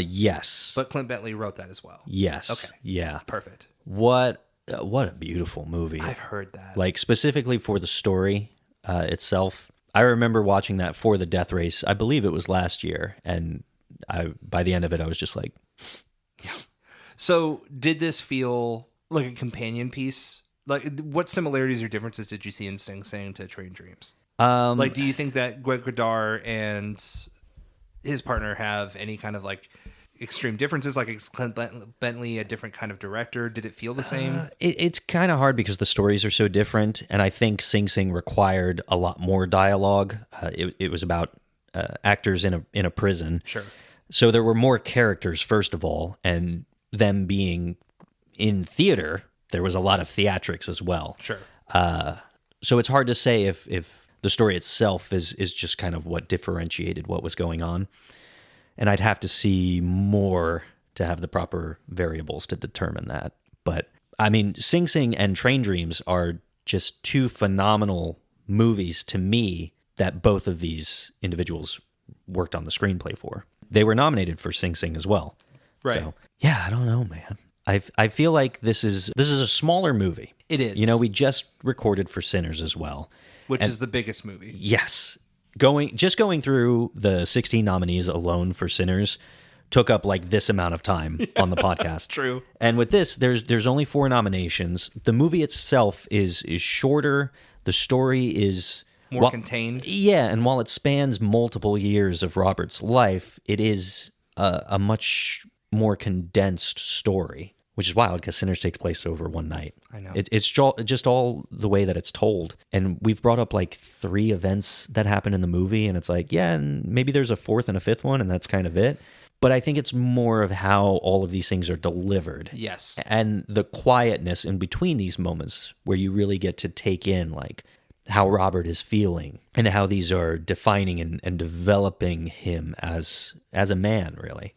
A: Yes.
B: But Clint Bentley wrote that as well.
A: Yes.
B: Okay.
A: Yeah.
B: Perfect.
A: What a beautiful movie.
B: I've heard that.
A: Like, specifically for the story itself. I remember watching that for the Death Race. I believe it was last year, and by the end of it, I was just like,
B: yeah. So, did this feel like a companion piece? Like, what similarities or differences did you see in Sing Sing to Train Dreams? Like, do you think that Greg Quidar and his partner have any kind of, like, extreme differences? Like, is Clint Bentley a different kind of director? Did it feel the same?
A: It's kind of hard because the stories are so different, and I think Sing Sing required a lot more dialogue. It was about actors in a prison.
B: Sure.
A: So there were more characters, first of all, and them being in theater, there was a lot of theatrics as well.
B: Sure.
A: So it's hard to say if The story itself is just kind of what differentiated what was going on. And I'd have to see more to have the proper variables to determine that. But I mean, Sing Sing and Train Dreams are just two phenomenal movies to me that both of these individuals worked on the screenplay for. They were nominated for Sing Sing as well.
B: Right.
A: So, yeah, I don't know, man. I feel like this is a smaller movie.
B: It is.
A: You know, we just recorded for Sinners as well.
B: Which is the biggest movie.
A: Yes. Going through the 16 nominees alone for Sinners took up like this amount of time on the podcast.
B: True.
A: And with this, there's only 4 nominations. The movie itself is shorter. The story is
B: more contained.
A: Yeah, and while it spans multiple years of Robert's life, it is a much more condensed story, which is wild because Sinners takes place over one night.
B: I know.
A: It's just all the way that it's told. And we've brought up like 3 events that happen in the movie, and it's like, yeah, and maybe there's a 4th and a 5th one, and that's kind of it. But I think it's more of how all of these things are delivered.
B: Yes.
A: And the quietness in between these moments where you really get to take in like how Robert is feeling and how these are defining and developing him as a man, really.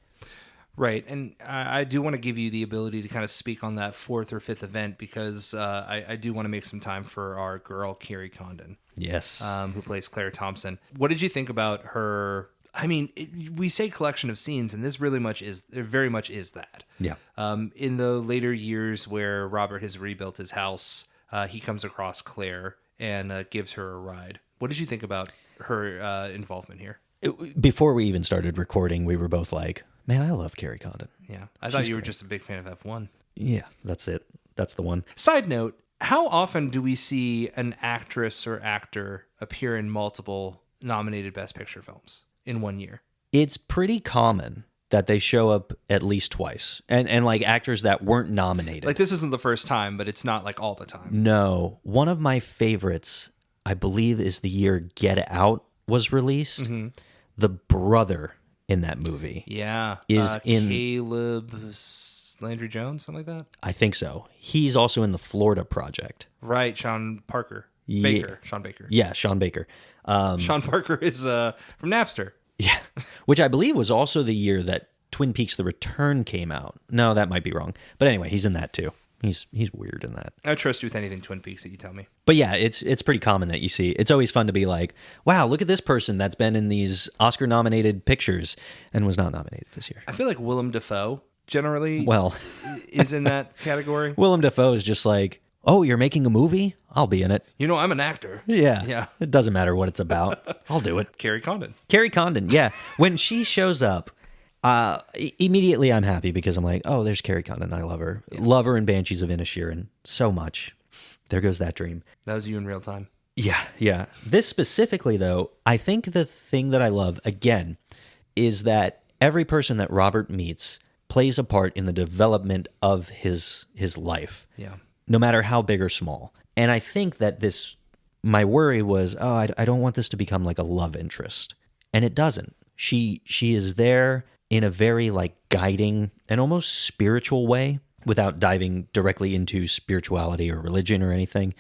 B: Right. And I do want to give you the ability to kind of speak on that 4th or 5th event because I do want to make some time for our girl, Carrie Condon.
A: Yes.
B: Who plays Claire Thompson. What did you think about her? I mean, we say collection of scenes, and this very much is that.
A: Yeah.
B: In the later years where Robert has rebuilt his house, he comes across Claire and gives her a ride. What did you think about her involvement here?
A: Before we even started recording, we were both like, man, I love Carrie Condon.
B: Yeah. I thought you were just a big fan of F1.
A: Yeah, that's it. That's the one.
B: Side note, how often do we see an actress or actor appear in multiple nominated Best Picture films in one year?
A: It's pretty common that they show up at least twice. And like actors that weren't nominated.
B: Like this isn't the first time, but it's not like all the time.
A: No. One of my favorites, I believe, is the year Get Out was released. Mm-hmm. The brother in that movie.
B: Yeah.
A: Is in
B: Caleb Landry Jones, something like that?
A: I think so. He's also in the Florida Project.
B: Right, Sean Baker. Sean Baker.
A: Yeah, Sean Baker.
B: Sean Parker is from Napster.
A: Yeah, which I believe was also the year that Twin Peaks: The Return came out. No, that might be wrong. But anyway, he's in that too. He's weird in that.
B: I trust you with anything Twin Peaks that you tell me.
A: But yeah, it's pretty common that you see. It's always fun to be like, wow, look at this person that's been in these Oscar-nominated pictures and was not nominated this year.
B: I feel like Willem Dafoe generally
A: well
B: is in that category.
A: Willem Dafoe is just like, oh, you're making a movie? I'll be in it.
B: You know, I'm an actor.
A: Yeah. It doesn't matter what it's about. I'll do it.
B: Carrie Condon, yeah.
A: When she shows up, immediately I'm happy because I'm like, oh, there's Carrie Condon. I love her. Yeah. Love her in Banshees of Inisherin so much. There goes that dream.
B: That was you in real time.
A: Yeah. This specifically, though, I think the thing that I love, again, is that every person that Robert meets plays a part in the development of his life.
B: Yeah.
A: No matter how big or small. And I think that my worry was, I don't want this to become like a love interest. And it doesn't. She is there in a very like guiding and almost spiritual way without diving directly into spirituality or religion or anything.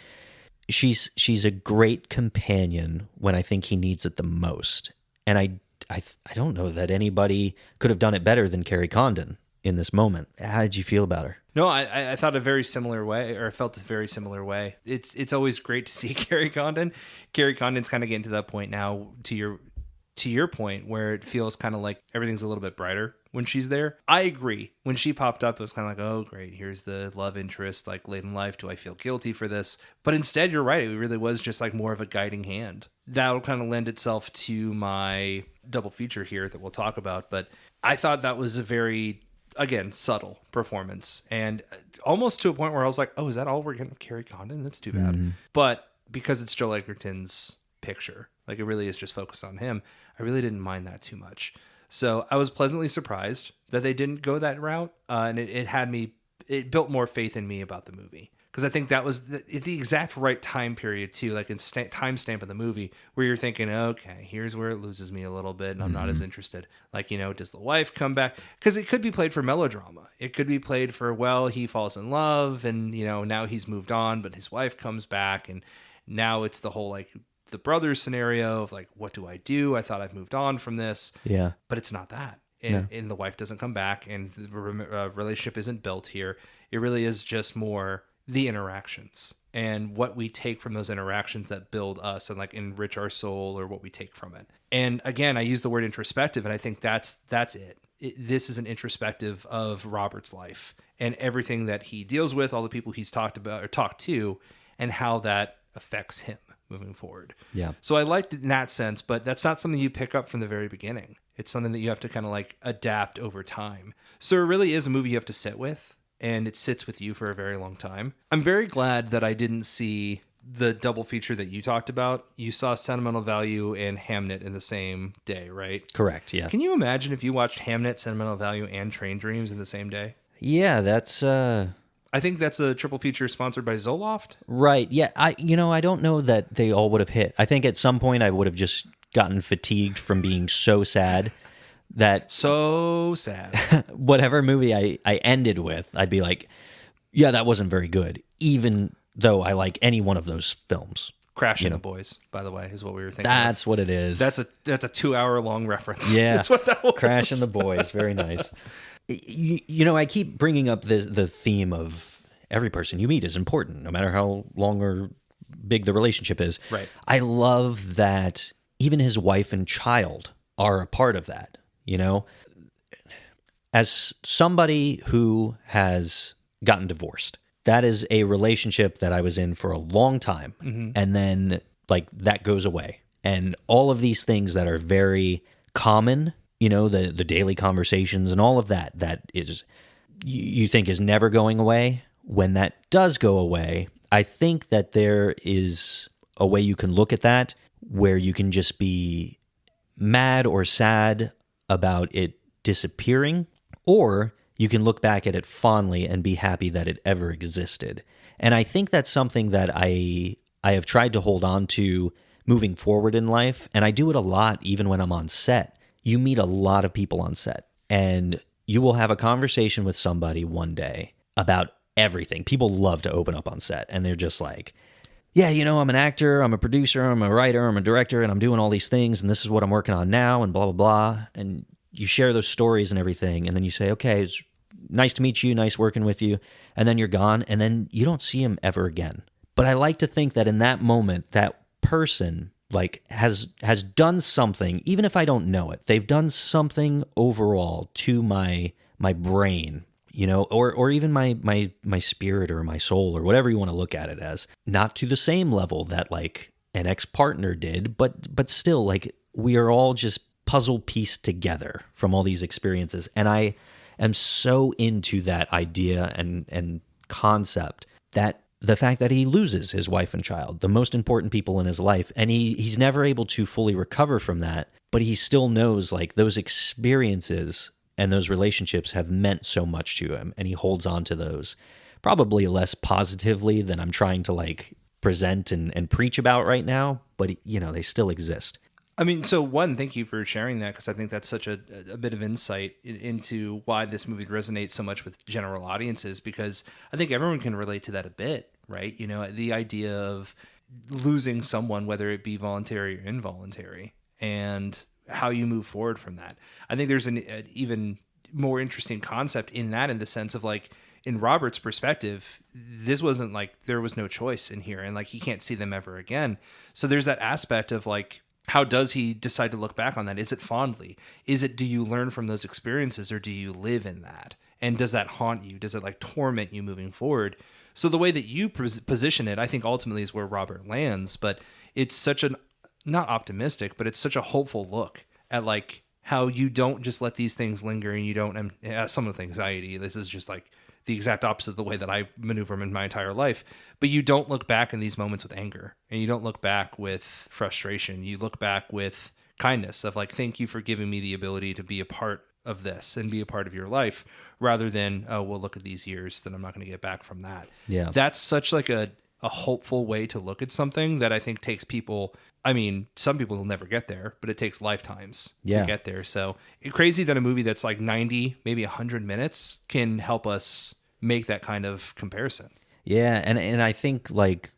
A: She's a great companion when I think he needs it the most. And I don't know that anybody could have done it better than Carrie Condon in this moment. How did you feel about her?
B: No, I thought a very similar way, or felt a very similar way. It's always great to see Carrie Condon. Carrie Condon's kind of getting to that point now, to your point, where it feels kind of like everything's a little bit brighter when she's there. I agree. When she popped up, it was kind of like, oh, great, here's the love interest, like late in life. Do I feel guilty for this? But instead, you're right. It really was just like more of a guiding hand. That'll kind of lend itself to my double feature here that we'll talk about. But I thought that was a very, again, subtle performance, and almost to a point where I was like, oh, is that all we're getting of Carrie Condon? That's too bad. Mm-hmm. But because it's Joel Edgerton's picture, like it really is just focused on him, I really didn't mind that too much. So I was pleasantly surprised that they didn't go that route, and it built more faith in me about the movie. Because I think that was the exact right time period, too, like in timestamp of the movie, where you're thinking, okay, here's where it loses me a little bit, and I'm not as interested. Like, does the wife come back? Because it could be played for melodrama. It could be played for, well, he falls in love, and, now he's moved on, but his wife comes back, and now it's the whole, like, the brothers scenario of like, what do I do? I thought I've moved on from this.
A: Yeah.
B: But it's not that. And the wife doesn't come back, and the relationship isn't built here. It really is just more the interactions and what we take from those interactions that build us and like enrich our soul, or what we take from it. And again, I use the word introspective, and I think that's it. This is an introspective of Robert's life and everything that he deals with, all the people he's talked about or talked to, and how that affects him moving forward.
A: Yeah.
B: So I liked it in that sense, but that's not something you pick up from the very beginning. It's something that you have to kind of like adapt over time. So it really is a movie you have to sit with, and it sits with you for a very long time. I'm very glad that I didn't see the double feature that you talked about. You saw Sentimental Value and Hamnet in the same day, right?
A: Correct. Yeah.
B: Can you imagine if you watched Hamnet, Sentimental Value, and Train Dreams in the same day?
A: Yeah, that's
B: I think that's a triple feature sponsored by Zoloft.
A: right. Yeah, I don't know that they all would have hit. I think at some point I would have just gotten fatigued from being so sad that
B: So sad.
A: whatever movie I ended with, I'd be like, yeah, that wasn't very good, even though I like any one of those films.
B: Crashing the Boys, by the way, is what we were thinking.
A: That's what it is.
B: That's a 2-hour-long reference.
A: Yeah.
B: That's what that was.
A: Crashing the Boys. Very nice. I keep bringing up the theme of every person you meet is important, no matter how long or big the relationship is.
B: Right.
A: I love that even his wife and child are a part of that, As somebody who has gotten divorced, that is a relationship that I was in for a long time. Mm-hmm. And then like that goes away. And all of these things that are very common, the daily conversations and all of that is, you think is never going away. When that does go away, I think that there is a way you can look at that where you can just be mad or sad about it disappearing, or you can look back at it fondly and be happy that it ever existed. And I think that's something that I have tried to hold on to moving forward in life, and I do it a lot even when I'm on set. You meet a lot of people on set, and you will have a conversation with somebody one day about everything. People love to open up on set, and they're just like, yeah, I'm an actor, I'm a producer, I'm a writer, I'm a director, and I'm doing all these things, and this is what I'm working on now, and blah, blah, blah. And you share those stories and everything, and then you say, okay, it's nice to meet you, nice working with you, and then you're gone, and then you don't see him ever again. But I like to think that in that moment, that person like has done something, even if I don't know it, they've done something overall to my brain, or even my spirit or my soul or whatever you want to look at it as. Not to the same level that like an ex-partner did, but still, like, we are all just puzzle pieced together from all these experiences. And I am so into that idea and concept that the fact that he loses his wife and child, the most important people in his life, and he's never able to fully recover from that, but he still knows like those experiences and those relationships have meant so much to him, and he holds on to those probably less positively than I'm trying to like present and preach about right now, but they still exist.
B: I mean, so one, thank you for sharing that, because I think that's such a bit of insight into why this movie resonates so much with general audiences, because I think everyone can relate to that a bit, right? The idea of losing someone, whether it be voluntary or involuntary, and how you move forward from that. I think there's an even more interesting concept in that, in the sense of like, in Robert's perspective, this wasn't like there was no choice in here, and like he can't see them ever again. So there's that aspect of like, how does he decide to look back on that? Is it fondly? Do you learn from those experiences, or do you live in that? And does that haunt you? Does it like torment you moving forward? So the way that you position it, I think ultimately is where Robert lands, but it's such an, not optimistic, but it's such a hopeful look at like how you don't just let these things linger, and you don't have some of the anxiety. This is just like the exact opposite of the way that I maneuver in my entire life. But you don't look back in these moments with anger, and you don't look back with frustration. You look back with kindness of like, thank you for giving me the ability to be a part of this and be a part of your life, rather than, oh, well, look at these years that I'm not going to get back from that. Yeah. That's such like a hopeful way to look at something that I think takes people, I mean, some people will never get there, but it takes lifetimes to get there. So it's crazy that a movie that's like 90, maybe 100 minutes can help us make that kind of comparison.
A: Yeah, and I think like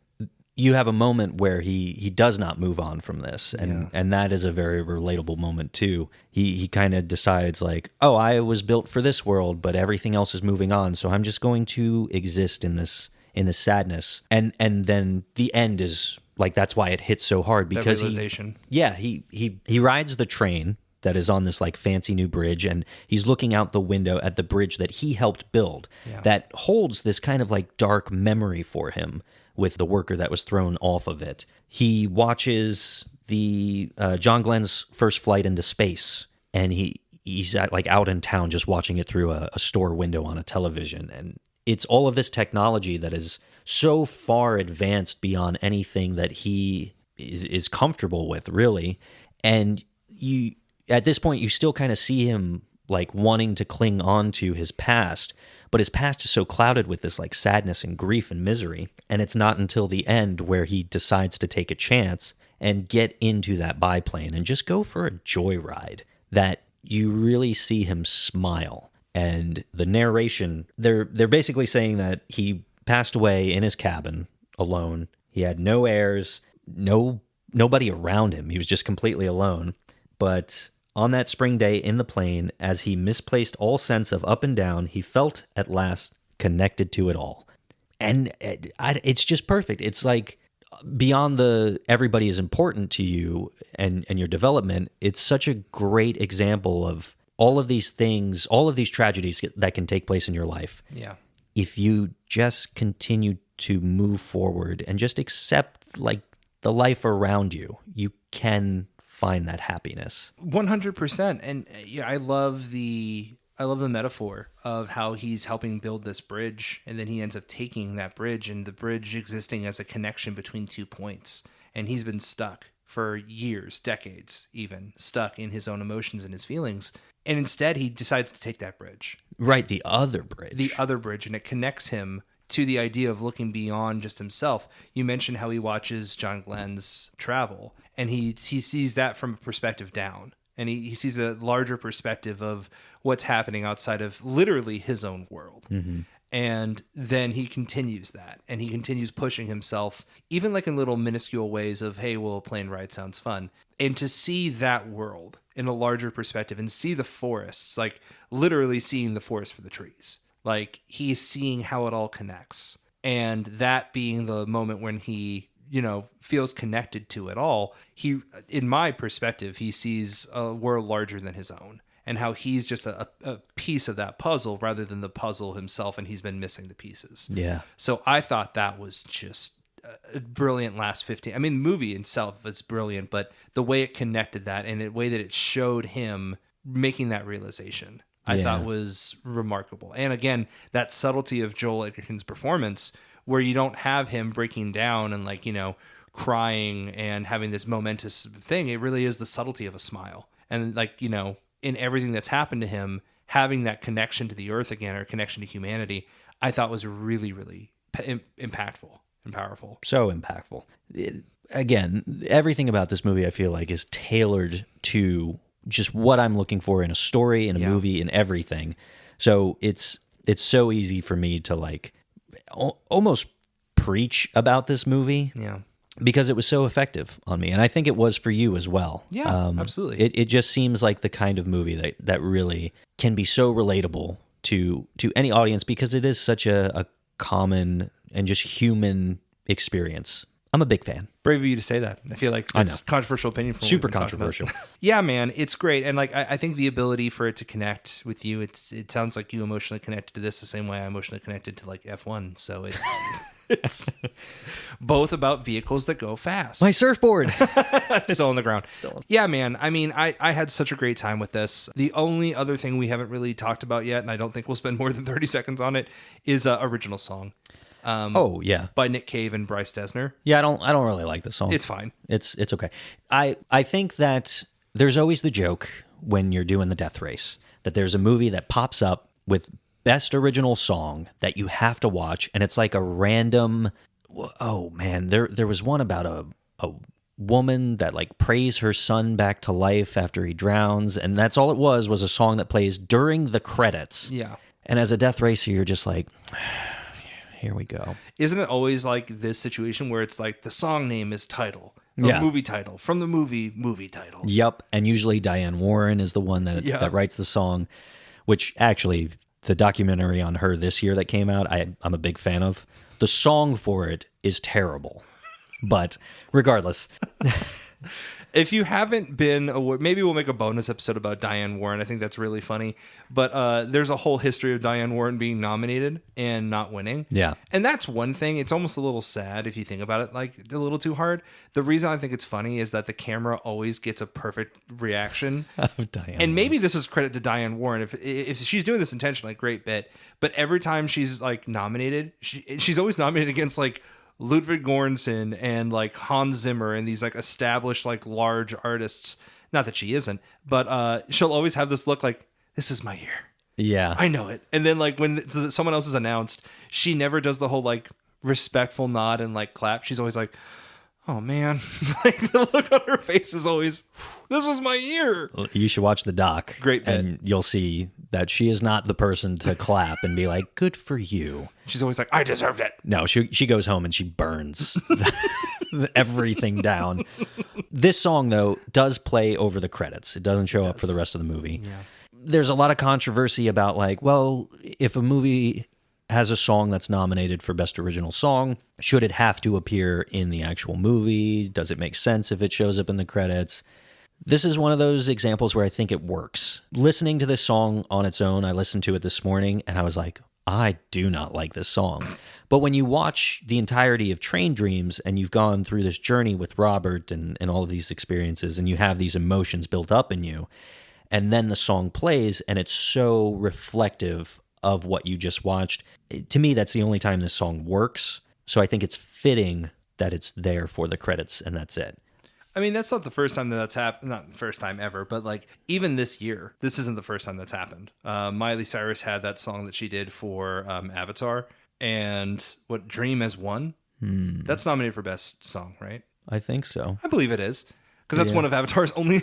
A: you have a moment where he does not move on from this, and that is a very relatable moment too. He kind of decides like, oh, I was built for this world, but everything else is moving on, so I'm just going to exist in this sadness. And then the end is like, that's why it hits so hard, because he rides the train that is on this like fancy new bridge, and he's looking out the window at the bridge that he helped build, that holds this kind of like dark memory for him with the worker that was thrown off of it. He watches the John Glenn's first flight into space, and he's out in town just watching it through a store window on a television. And it's all of this technology that is so far advanced beyond anything that he is comfortable with, really. And you, at this point, you still kind of see him like wanting to cling on to his past, but his past is so clouded with this like sadness and grief and misery. And it's not until the end where he decides to take a chance and get into that biplane and just go for a joyride that you really see him smile. And the narration, they're basically saying that he passed away in his cabin alone. He had no heirs, nobody around him. He was just completely alone. But on that spring day in the plane, as he misplaced all sense of up and down, he felt at last connected to it all. And it's just perfect. It's like beyond the everybody is important to you and your development, it's such a great example of all of these things, all of these tragedies that can take place in your life.
B: Yeah.
A: If you just continue to move forward and just accept like the life around you, you can find that happiness.
B: 100%. And I love the metaphor of how he's helping build this bridge, and then he ends up taking that bridge, and the bridge existing as a connection between 2 points. And he's been stuck for years, decades, even stuck in his own emotions and his feelings. And instead he decides to take that bridge.
A: Right. The other bridge.
B: And it connects him to the idea of looking beyond just himself. You mentioned how he watches John Glenn's travel, and he sees that from a perspective down. And he sees a larger perspective of what's happening outside of literally his own world. Mm-hmm. And then he continues that, and he continues pushing himself, even like in little minuscule ways of, hey, well, a plane ride sounds fun. And to see that world in a larger perspective and see the forests, like literally seeing the forest for the trees. Like he's seeing how it all connects. And that being the moment when he, feels connected to it all, he, in my perspective, he sees a world larger than his own, and how he's just a piece of that puzzle rather than the puzzle himself, and he's been missing the pieces.
A: Yeah.
B: So I thought that was just a brilliant last 15. I mean, the movie itself is brilliant, but the way it connected that and the way that it showed him making that realization, I thought was remarkable. And again, that subtlety of Joel Edgerton's performance, where you don't have him breaking down and crying and having this momentous thing. It really is the subtlety of a smile. And in everything that's happened to him, having that connection to the earth again, or connection to humanity, I thought was really, really impactful and powerful.
A: So impactful. Again, everything about this movie I feel like is tailored to just what I'm looking for in a story, in a movie, in everything. So it's so easy for me to almost preach about this movie.
B: Yeah.
A: Because it was so effective on me. And I think it was for you as well.
B: Yeah, absolutely.
A: It just seems like the kind of movie that really can be so relatable to any audience, because it is such a common and just human experience. I'm a big fan.
B: Brave of you to say that. I feel like that's a controversial opinion. From
A: super controversial.
B: Yeah, man, it's great. And I think the ability for it to connect with you, it sounds like you emotionally connected to this the same way I emotionally connected to F1. So it's both about vehicles that go fast.
A: My surfboard.
B: Still on the ground. Yeah, man. I mean, I had such a great time with this. The only other thing we haven't really talked about yet, and I don't think we'll spend more than 30 seconds on it, is original song. By Nick Cave and Bryce Dessner.
A: Yeah, I don't really like this song.
B: It's fine.
A: It's okay. I think that there's always the joke when you're doing the death race that there's a movie that pops up with best original song that you have to watch, and it's like a random. Oh man, there was one about a woman that prays her son back to life after he drowns, and that's all it was a song that plays during the credits.
B: Yeah.
A: And as a death racer, you're just like, Here we go.
B: Isn't it always like this situation where it's like the song name is title or
A: Yeah.
B: movie title from the movie title?
A: Yep. And usually Diane Warren is the one that writes the song, which actually the documentary on her this year that came out, I'm a big fan of. The song for it is terrible. But regardless.
B: If you haven't been aware, maybe we'll make a bonus episode about Diane Warren. I think that's really funny. But there's a whole history of Diane Warren being nominated and not winning.
A: Yeah.
B: And that's one thing. It's almost a little sad if you think about it, like a little too hard. The reason I think it's funny is that the camera always gets a perfect reaction.
A: Of Diane
B: And maybe this is credit to Diane Warren. If she's doing this intentionally, great bit. But every time she's like nominated, she's always nominated against like Ludwig Göransson and like Hans Zimmer and these like established like large artists. Not that she isn't, but she'll always have this look like, this is my year.
A: Yeah.
B: I know it. And then like when someone else is announced, she never does the whole like respectful nod and like clap. She's always like, oh man. Like the look on her face is always, this was my year.
A: You should watch the doc.
B: Great bit.
A: And you'll see that she is not the person to clap and be like, good for you.
B: She's always like, I deserved it.
A: No, she goes home and she burns everything down. This song, though, does play over the credits. It doesn't show up for the rest of the movie.
B: Yeah.
A: There's a lot of controversy about like, well, if a movie has a song that's nominated for Best Original Song, should it have to appear in the actual movie? Does it make sense if it shows up in the credits? This is one of those examples where I think it works. Listening to this song on its own, I listened to it this morning and I was like, I do not like this song. But when you watch the entirety of Train Dreams and you've gone through this journey with Robert and all of these experiences and you have these emotions built up in you, and then the song plays and it's so reflective of what you just watched, to me, that's the only time this song works. So I think it's fitting that it's there for the credits and that's it.
B: I mean, that's not the first time that's happened. Not the first time ever, but like even this year, this isn't the first time that's happened. Miley Cyrus had that song that she did for Avatar, and what Dream has won. That's nominated for Best Song, right?
A: I think so.
B: I believe it is, because that's one of Avatar's only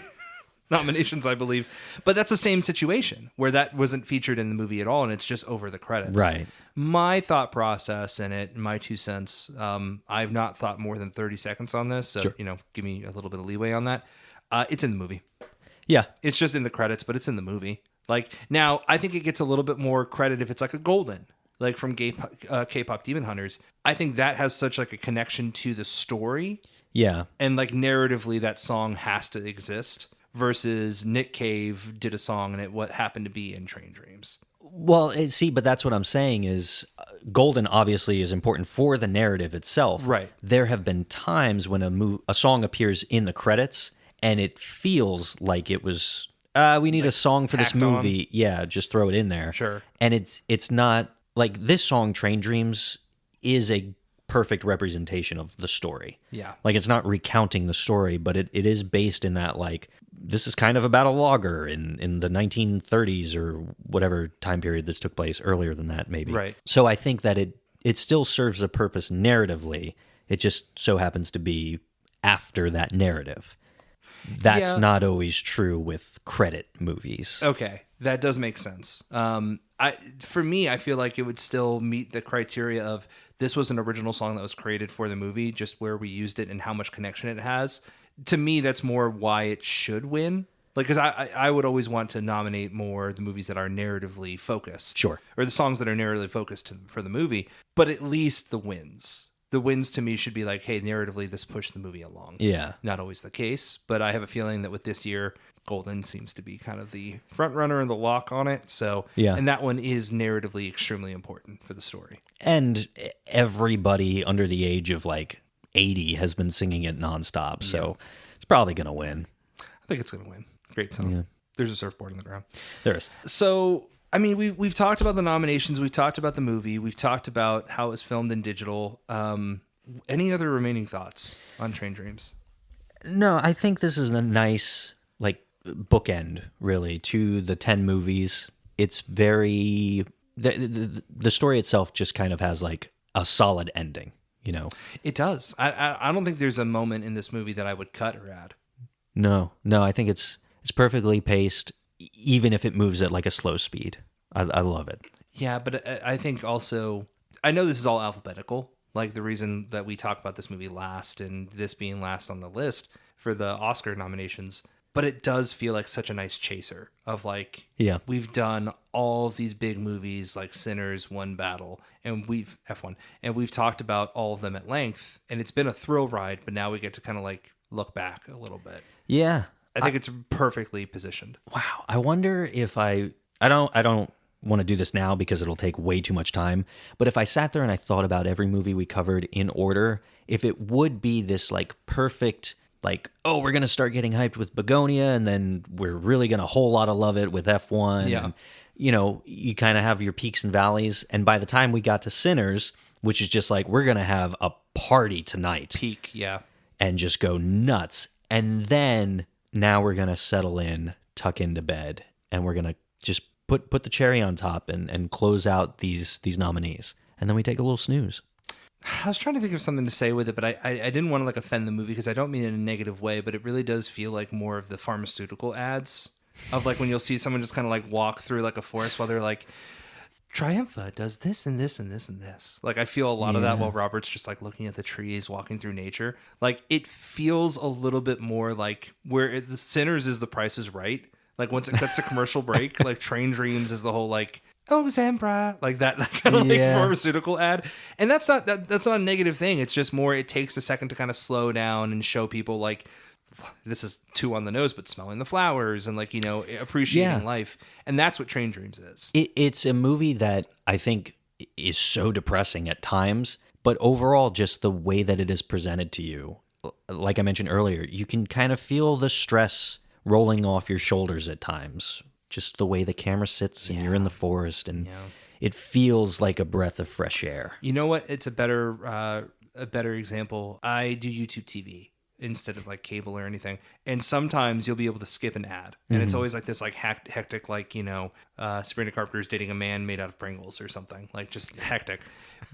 B: nominations, I believe. But that's the same situation where that wasn't featured in the movie at all, and it's just over the credits.
A: Right.
B: My thought process in it, my 2 cents, I've not thought more than 30 seconds on this, so,
A: Sure.
B: Give me a little bit of leeway on that. It's in the movie.
A: Yeah.
B: It's just in the credits, but it's in the movie. Like, now, I think it gets a little bit more credit if it's like a Golden, like from K-pop Demon Hunters. I think that has such like a connection to the story.
A: Yeah.
B: And like narratively, that song has to exist versus Nick Cave did a song and what happened to be in Train Dreams.
A: Well, see, but that's what I'm saying is Golden obviously is important for the narrative itself.
B: Right.
A: There have been times when a song appears in the credits and it feels like it was, we need a song for this movie.
B: On.
A: Yeah, just throw it in there.
B: Sure.
A: And it's not, like this song, Train Dreams, is a perfect representation of the story.
B: Yeah.
A: Like it's not recounting the story, but it is based in that like, this is kind of about a logger in the 1930s or whatever time period this took place, earlier than that maybe.
B: Right.
A: So I think that it still serves a purpose narratively. It just so happens to be after that narrative. That's not always true with credit movies.
B: Okay, that does make sense. For me, I feel like it would still meet the criteria of this was an original song that was created for the movie, just where we used it and how much connection it has. To me, that's more why it should win. Like, because I would always want to nominate more the movies that are narratively focused.
A: Sure.
B: Or the songs that are narratively focused for the movie. But at least the wins. The wins to me should be like, hey, narratively, this pushed the movie along.
A: Yeah.
B: Not always the case, but I have a feeling that with this year, Golden seems to be kind of the front runner and the lock on it. So,
A: yeah.
B: And that one is narratively extremely important for the story.
A: And everybody under the age of like 80 has been singing it nonstop. So it's probably going to win.
B: I think it's going to win. Great song. Yeah. There's a surfboard in the ground.
A: There is.
B: So, I mean, we've talked about the nominations. We've talked about the movie. We've talked about how it was filmed in digital. Any other remaining thoughts on Train Dreams?
A: No, I think this is a nice like bookend, really, to the 10 movies. It's very... The story itself just kind of has like a solid ending, you know?
B: It does. I don't think there's a moment in this movie that I would cut or add.
A: No, I think it's perfectly paced, even if it moves at like a slow speed. I love it.
B: Yeah, but I think also I know this is all alphabetical, like the reason that we talk about this movie last and this being last on the list for the Oscar nominations, but it does feel like such a nice chaser of like,
A: Yeah.
B: we've done all of these big movies like Sinners, One Battle, and we've F1, and we've talked about all of them at length, and it's been a thrill ride, but now we get to kind of like look back a little bit.
A: Yeah.
B: I think it's perfectly positioned.
A: Wow. I wonder if I don't want to do this now because it'll take way too much time. But if I sat there and I thought about every movie we covered in order, if it would be this like perfect, like, oh, we're going to start getting hyped with Begonia and then we're really going to a whole lot of love it with F1.
B: Yeah.
A: And, you know, you kind of have your peaks and valleys. And by the time we got to Sinners, which is just like, we're going to have a party tonight.
B: Peak, yeah.
A: And just go nuts. And then now we're going to settle in, tuck into bed, and we're going to just put the cherry on top and close out these nominees. And then we take a little snooze.
B: I was trying to think of something to say with it, but I didn't want to like offend the movie because I don't mean it in a negative way, but it really does feel like more of the pharmaceutical ads of like when you'll see someone just kind of like walk through like a forest while they're like, Triumpha does this and this and this and this. Like I feel a lot of that while Robert's just like looking at the trees, walking through nature. Like it feels a little bit more like where the Sinners is The Price is Right. Like once it cuts to commercial break, like Train Dreams is the whole like, oh Zambra, like that kind of like pharmaceutical ad. And that's not a negative thing. It's just more it takes a second to kind of slow down and show people like this is too on the nose, but smelling the flowers and like, you know, appreciating life. And that's what Train Dreams is.
A: It's a movie that I think is so depressing at times, but overall, just the way that it is presented to you, like I mentioned earlier, you can kind of feel the stress rolling off your shoulders at times. Just the way the camera sits and you're in the forest and it feels like a breath of fresh air.
B: You know what? It's a better example. I do YouTube TV instead of like cable or anything. And sometimes you'll be able to skip an ad. And it's always like this like hectic, like, you know, Sabrina Carpenter's dating a man made out of Pringles or something, like just hectic.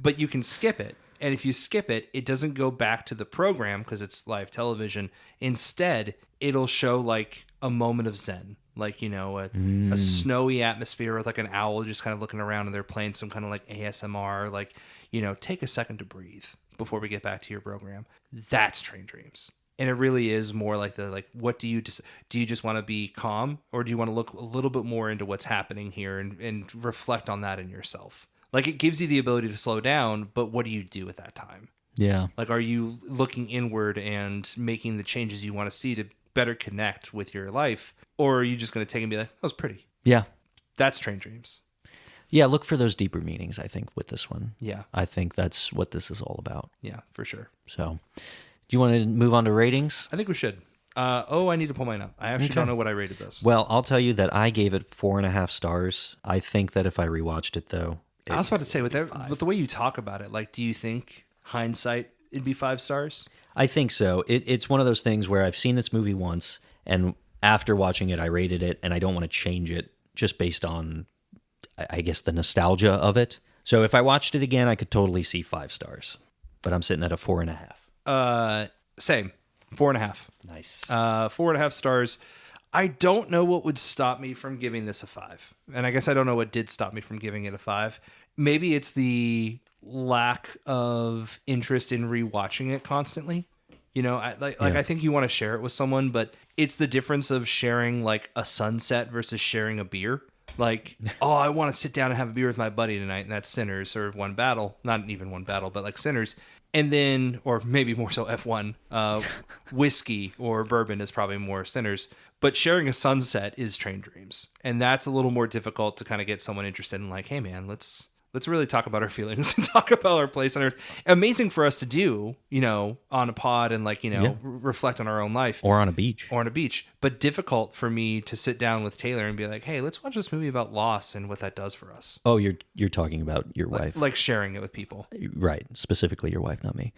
B: But you can skip it. And if you skip it, it doesn't go back to the program because it's live television. Instead, it'll show like a moment of zen, like, you know, a snowy atmosphere with like an owl just kind of looking around and they're playing some kind of like ASMR, like, you know, take a second to breathe before we get back to your program. That's Train Dreams. And it really is more like what do you just want to be calm or do you want to look a little bit more into what's happening here and reflect on that in yourself? Like it gives you the ability to slow down, but what do you do at that time?
A: Yeah.
B: Like, are you looking inward and making the changes you want to see to better connect with your life? Or are you just going to take and be like, that was pretty?
A: Yeah.
B: That's Train Dreams.
A: Yeah, look for those deeper meanings, I think, with this one.
B: Yeah.
A: I think that's what this is all about.
B: Yeah, for sure.
A: So, do you want to move on to ratings?
B: I think we should. I need to pull mine up. I actually don't know what I rated this.
A: Well, I'll tell you that I gave it 4.5 stars. I think that if I rewatched it, though...
B: I was about to say, with the way you talk about it, like, do you think hindsight, it'd be 5 stars?
A: I think so. It's one of those things where I've seen this movie once, and after watching it, I rated it, and I don't want to change it just based on, I guess, the nostalgia of it. So if I watched it again, I could totally see 5 stars. But I'm sitting at a 4.5.
B: Same. 4.5.
A: Nice.
B: 4.5 stars. I don't know what would stop me from giving this a 5. And I guess I don't know what did stop me from giving it a 5. Maybe it's the lack of interest in rewatching it constantly. You know, I think you want to share it with someone, but it's the difference of sharing like a sunset versus sharing a beer. Like, oh, I want to sit down and have a beer with my buddy tonight, and that's Sinners or One Battle. Not even One Battle, but like Sinners. And then, or maybe more so F1, whiskey or bourbon is probably more Sinners. But sharing a sunset is Train Dreams. And that's a little more difficult to kind of get someone interested in like, hey man, let's really talk about our feelings and talk about our place on Earth. Amazing for us to do, you know, on a pod and like, you know, reflect on our own life.
A: Or on a beach.
B: But difficult for me to sit down with Taylor and be like, hey, let's watch this movie about loss and what that does for us.
A: Oh, you're talking about your wife.
B: Like sharing it with people.
A: Right. Specifically your wife, not me.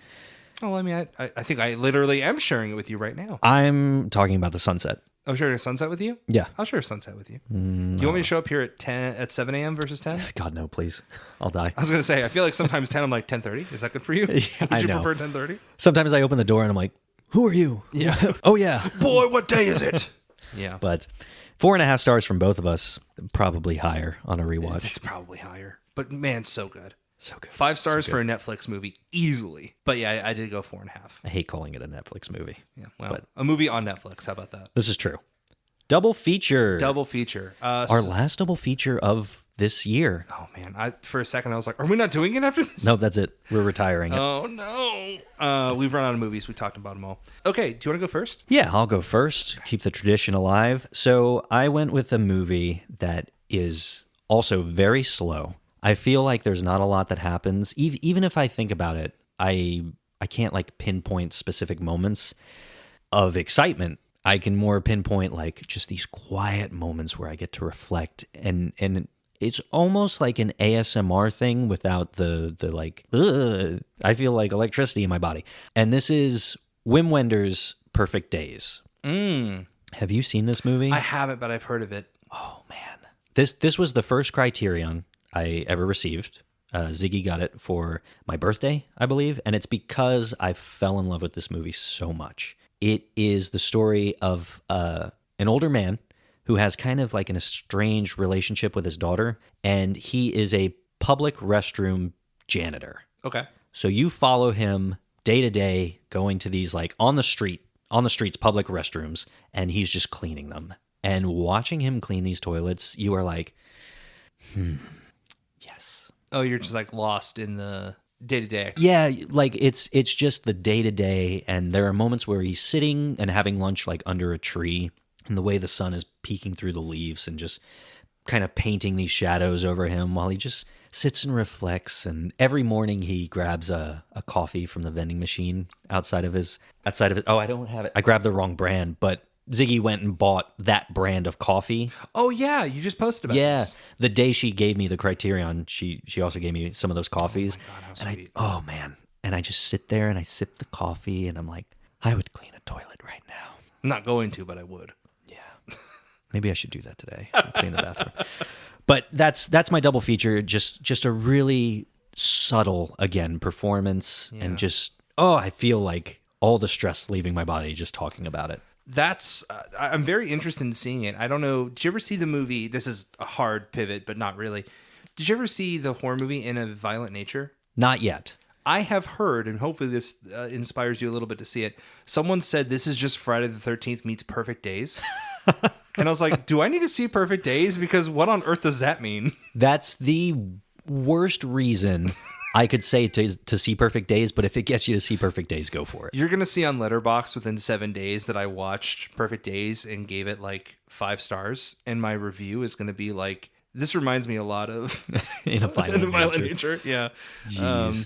B: Oh, I mean, I think I literally am sharing it with you right now.
A: I'm talking about the sunset.
B: Oh, sharing a sunset with you?
A: Yeah.
B: I'll share a sunset with you. Do you want me to show up here at 7 a.m. versus 10?
A: God, no, please. I'll die.
B: I was going to say, I feel like sometimes 10, I'm like, 10:30? Is that good for you?
A: Yeah,
B: Would you prefer 10:30?
A: Sometimes I open the door and I'm like, who are you?
B: Yeah.
A: Oh, yeah.
B: Boy, what day is it? Yeah.
A: But 4.5 stars from both of us, probably higher on a rewatch.
B: It's probably higher. But man, so good.
A: So good.
B: 5 stars for a Netflix movie, easily. But yeah, I did go 4.5.
A: I hate calling it a Netflix movie.
B: Yeah, well, a movie on Netflix. How about that?
A: This is true. Double feature.
B: Double feature.
A: Our last double feature of this year.
B: Oh man, for a second I was like, are we not doing it after this?
A: No, that's it. We're retiring it.
B: Oh no. We've run out of movies. We talked about them all. Okay, do you want to go first?
A: Yeah, I'll go first. Keep the tradition alive. So I went with a movie that is also very slow. I feel like there's not a lot that happens. Even if I think about it, I can't like pinpoint specific moments of excitement. I can more pinpoint like just these quiet moments where I get to reflect, and it's almost like an ASMR thing without the like, ugh. I feel like electricity in my body. And this is Wim Wenders' Perfect Days. Have you seen this movie?
B: I haven't, but I've heard of it.
A: Oh man. This was the first Criterion I ever received. Ziggy got it for my birthday, I believe, and it's because I fell in love with this movie so much. It is the story of an older man who has kind of like an estranged relationship with his daughter, and he is a public restroom janitor.
B: Okay.
A: So you follow him day to day, going to these like on the streets, public restrooms, and he's just cleaning them. And watching him clean these toilets, you are like, yes.
B: Oh, you're just like lost in the day-to-day.
A: Yeah, like it's just the day-to-day, and there are moments where he's sitting and having lunch like under a tree, and the way the sun is peeking through the leaves and just kind of painting these shadows over him while he just sits and reflects. And every morning he grabs a coffee from the vending machine outside of his. Oh, I don't have it. I grabbed the wrong brand, but Ziggy went and bought that brand of coffee.
B: Oh yeah, you just posted about this.
A: The day she gave me the Criterion, she also gave me some of those coffees.
B: Oh my God, how sweet.
A: Oh man. And I just sit there and I sip the coffee and I'm like, I would clean a toilet right now.
B: I'm not going to, but I would.
A: Yeah. Maybe I should do that today. Clean the bathroom. But that's my double feature. Just a really subtle, again, performance. And just, I feel like all the stress leaving my body just talking about it.
B: I'm very interested in seeing it. I don't know. Did you ever see the movie? This is a hard pivot, but not really. Did you ever see the horror movie In a Violent Nature?
A: Not yet.
B: I have heard, and hopefully this inspires you a little bit to see it. Someone said this is just Friday the 13th meets Perfect Days. And I was like, do I need to see Perfect Days? Because what on earth does that mean?
A: That's the worst reason I could say to see Perfect Days, but if it gets you to see Perfect Days, go for it.
B: You're going to see on Letterboxd within 7 days that I watched Perfect Days and gave it like 5 stars. And my review is going to be like, this reminds me a lot of
A: In a Violent
B: Nature. Yeah.
A: Jeez.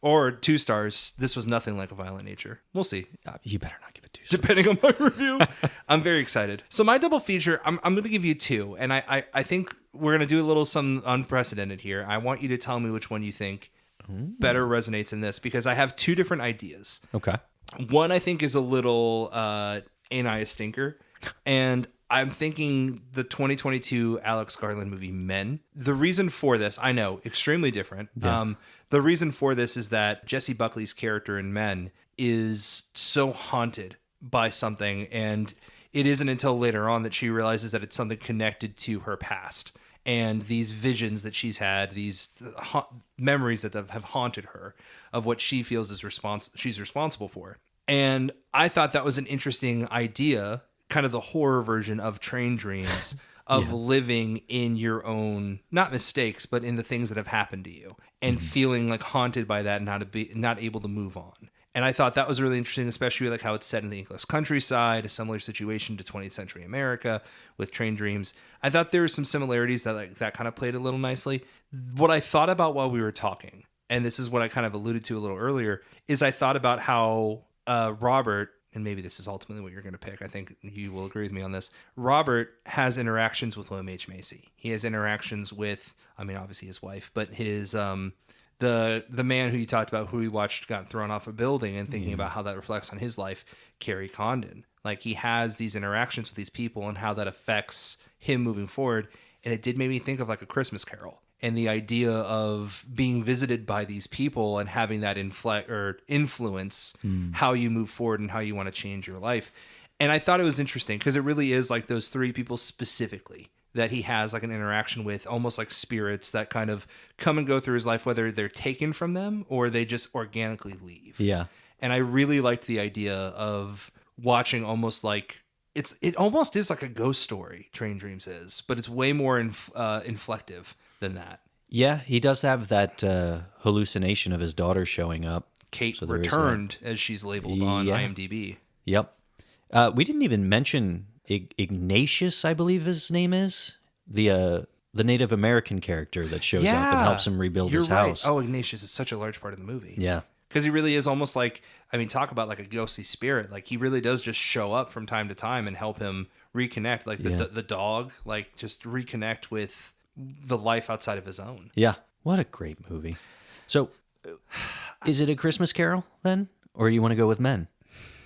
B: Or 2 stars. This was nothing like A Violent Nature. We'll see.
A: You better not give it 2 stars.
B: Depending on my review. I'm very excited. So my double feature, I'm going to give you 2. And I think we're going to do a little some unprecedented here. I want you to tell me which one you think better resonates in this, because I have 2 different ideas.
A: Okay.
B: One I think is a little ain't I a stinker? And I'm thinking the 2022 Alex Garland movie Men. The reason for this, I know, extremely different. Yeah. The reason for this is that Jessie Buckley's character in Men is so haunted by something, and it isn't until later on that she realizes that it's something connected to her past. And these visions that she's had, these memories that have haunted her of what she feels is she's responsible for. And I thought that was an interesting idea, kind of the horror version of Train Dreams, of living in your own, not mistakes, but in the things that have happened to you, and feeling like haunted by that and not able to move on. And I thought that was really interesting, especially like how it's set in the English countryside, a similar situation to 20th century America with Train Dreams. I thought there were some similarities that kind of played a little nicely. What I thought about while we were talking, and this is what I kind of alluded to a little earlier, is I thought about how Robert, and maybe this is ultimately what you're going to pick, I think you will agree with me on this, Robert has interactions with William H. Macy. He has interactions with, I mean, obviously his wife, but his... The man who you talked about, who we watched got thrown off a building, and thinking about how that reflects on his life, Kerry Condon. Like, he has these interactions with these people and how that affects him moving forward. And it did make me think of like A Christmas Carol, and the idea of being visited by these people and having that influence how you move forward and how you want to change your life. And I thought it was interesting because it really is like those 3 people specifically that he has like an interaction with, almost like spirits that kind of come and go through his life, whether they're taken from them or they just organically leave.
A: Yeah.
B: And I really liked the idea of watching almost like it almost is like a ghost story, Train Dreams is, but it's way more inflective than that.
A: Yeah, he does have that hallucination of his daughter showing up.
B: Kate returned, as she's labeled on IMDb.
A: Yep. We didn't even mention Ignatius, I believe his name is, the Native American character that shows up and helps him rebuild his house.
B: Oh, Ignatius is such a large part of the movie.
A: Yeah.
B: Because he really is almost like, I mean, talk about like a ghostly spirit. Like he really does just show up from time to time and help him reconnect. Like the dog, like just reconnect with the life outside of his own.
A: Yeah. What a great movie. So is it A Christmas Carol then? Or you want to go with Men?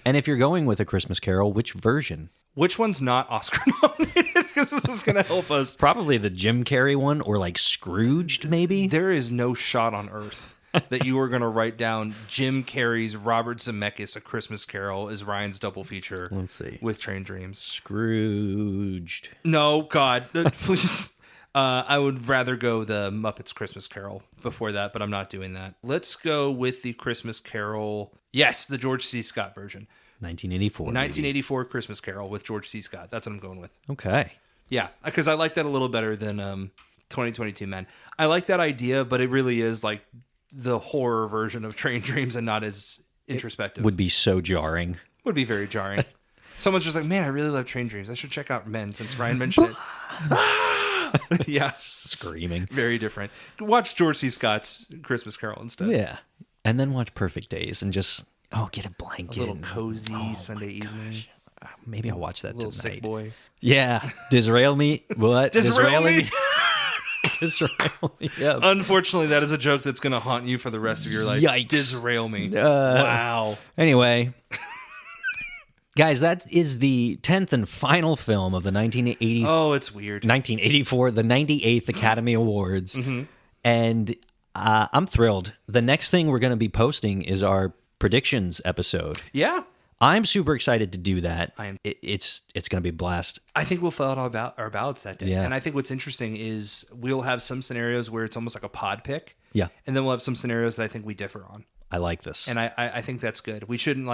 A: And if you're going with A Christmas Carol, which version?
B: Which one's not Oscar nominated? Because this is going to help us.
A: Probably the Jim Carrey one, or like Scrooged, maybe?
B: There is no shot on earth that you are going to write down Jim Carrey's Robert Zemeckis A Christmas Carol as Ryan's double feature.
A: Let's see.
B: With Train Dreams.
A: Scrooged.
B: No, God, please. I would rather go the Muppets Christmas Carol before that, but I'm not doing that. Let's go with the Christmas Carol. Yes, the George C. Scott version.
A: 1984.
B: 1984 maybe. Christmas Carol with George C. Scott. That's what I'm going with.
A: Okay.
B: Yeah, because I like that a little better than 2022 Men. I like that idea, but it really is like the horror version of Train Dreams and not as introspective.
A: Would be so jarring.
B: Would be very jarring. Someone's just like, man, I really love Train Dreams. I should check out Men since Ryan mentioned it. Yeah.
A: Screaming.
B: Very different. Watch George C. Scott's Christmas Carol instead.
A: Yeah. And then watch Perfect Days and just, get a blanket.
B: A little cozy Sunday evening.
A: Maybe I'll watch that
B: a little
A: tonight.
B: Sick boy.
A: Yeah. Disrael me? What?
B: Disrael me?
A: Disrael me. Yeah.
B: Unfortunately, that is a joke that's going to haunt you for the rest of your life.
A: Yikes.
B: Disrael me. Wow.
A: Anyway. Guys, that is the 10th and final film of the 1980.
B: Oh, it's weird.
A: 1984, the 98th Academy Awards. Mm-hmm. And I'm thrilled. The next thing we're going to be posting is our predictions episode.
B: Yeah.
A: I'm super excited to do that. It's going to be a blast.
B: I think we'll fill out our ballots that day.
A: Yeah.
B: And I think what's interesting is we'll have some scenarios where it's almost like a pod pick.
A: Yeah.
B: And then we'll have some scenarios that I think we differ on.
A: I like this.
B: And I think that's good. We shouldn't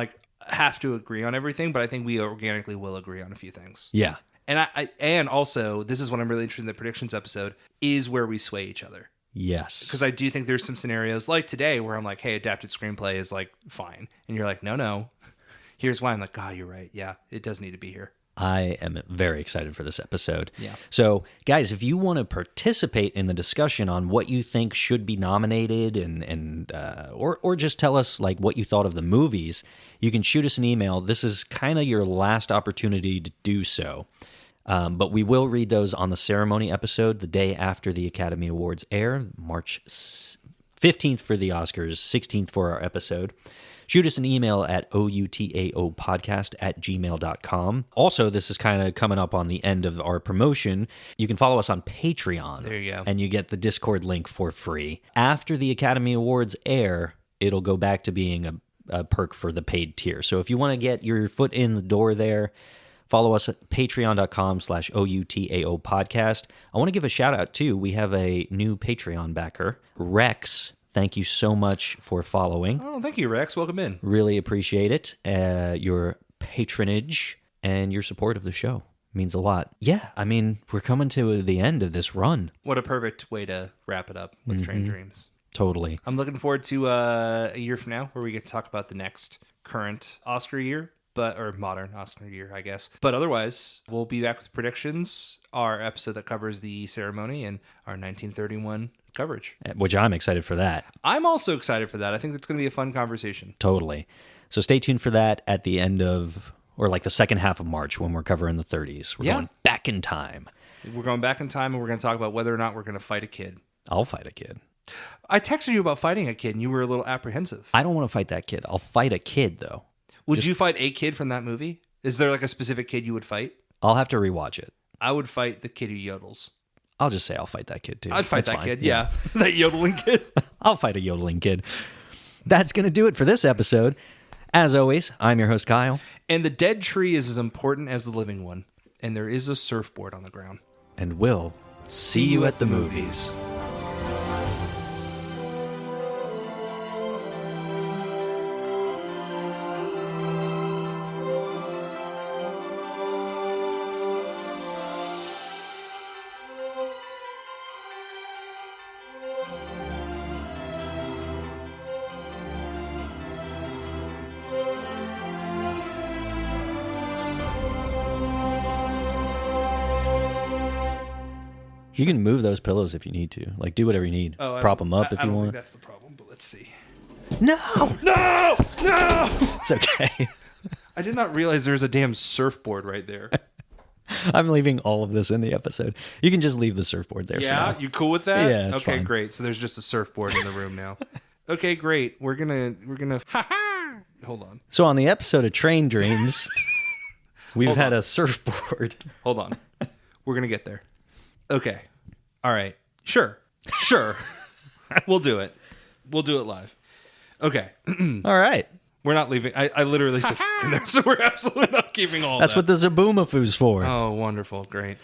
B: have to agree on everything, but I think we organically will agree on a few things.
A: Yeah.
B: And and also, this is what I'm really interested in the predictions episode, is where we sway each other.
A: Yes.
B: Because I do think there's some scenarios like today where I'm like, hey, adapted screenplay is like fine. And you're like, no. Here's why. I'm like, you're right. Yeah, it does need to be here.
A: I am very excited for this episode.
B: Yeah.
A: So, guys, if you want to participate in the discussion on what you think should be nominated or just tell us like what you thought of the movies, you can shoot us an email. This is kind of your last opportunity to do so. But we will read those on the ceremony episode the day after the Academy Awards air, March 15th for the Oscars, 16th for our episode. Shoot us an email at outaopodcast@gmail.com. Also, this is kind of coming up on the end of our promotion. You can follow us on Patreon.
B: There you go.
A: And you get the Discord link for free. After the Academy Awards air, it'll go back to being a perk for the paid tier. So if you want to get your foot in the door there, follow us at patreon.com/OUTAOpodcast. I want to give a shout out too. We have a new Patreon backer, Rex. Thank you so much for following.
B: Oh, thank you, Rex. Welcome in.
A: Really appreciate it. Your patronage and your support of the show means a lot. Yeah, I mean, we're coming to the end of this run.
B: What a perfect way to wrap it up with Train Dreams.
A: Totally.
B: I'm looking forward to a year from now where we get to talk about the next current Oscar year, or modern Oscar year, I guess. But otherwise, we'll be back with predictions, our episode that covers the ceremony, and our 1931 coverage.
A: Which I'm excited for that.
B: I'm also excited for that. I think it's going to be a fun conversation.
A: Totally. So stay tuned for that at the end of, or like the second half of March when we're covering the 30s. We're going back in time.
B: We're going back in time, and we're going to talk about whether or not we're going to fight a kid.
A: I'll fight a kid.
B: I texted you about fighting a kid, and you were a little apprehensive.
A: I don't want to fight that kid. I'll fight a kid, though.
B: Would you fight a kid from that movie? Is there like a specific kid you would fight?
A: I'll have to rewatch it.
B: I would fight the kid who yodels.
A: I'll just say I'll fight that kid, too.
B: I'd fight
A: That's
B: that
A: fine.
B: kid, yeah. That yodeling kid.
A: I'll fight a yodeling kid. That's going to do it for this episode. As always, I'm your host, Kyle.
B: And the dead tree is as important as the living one. And there is a surfboard on the ground.
A: and we'll see you at the movies. You can move those pillows if you need to. Like, do whatever you need. Prop them up if you want. I
B: don't think that's the problem, but let's see.
A: No!
B: No! No!
A: It's okay.
B: I did not realize there's a damn surfboard right there.
A: I'm leaving all of this in the episode. You can just leave the surfboard there.
B: Yeah? You cool with that?
A: Yeah, it's
B: okay,
A: fine.
B: Great. So there's just a surfboard in the room now. Okay, great. We're gonna hold on.
A: So on the episode of Train Dreams, we've had a surfboard.
B: Hold on. We're gonna get there. Okay. All right. Sure. We'll do it. We'll do it live. Okay.
A: All right.
B: We're not leaving. I literally said in there, so we're absolutely not keeping all
A: That's
B: that.
A: what the Zaboomafoo's for.
B: Oh, wonderful. Great.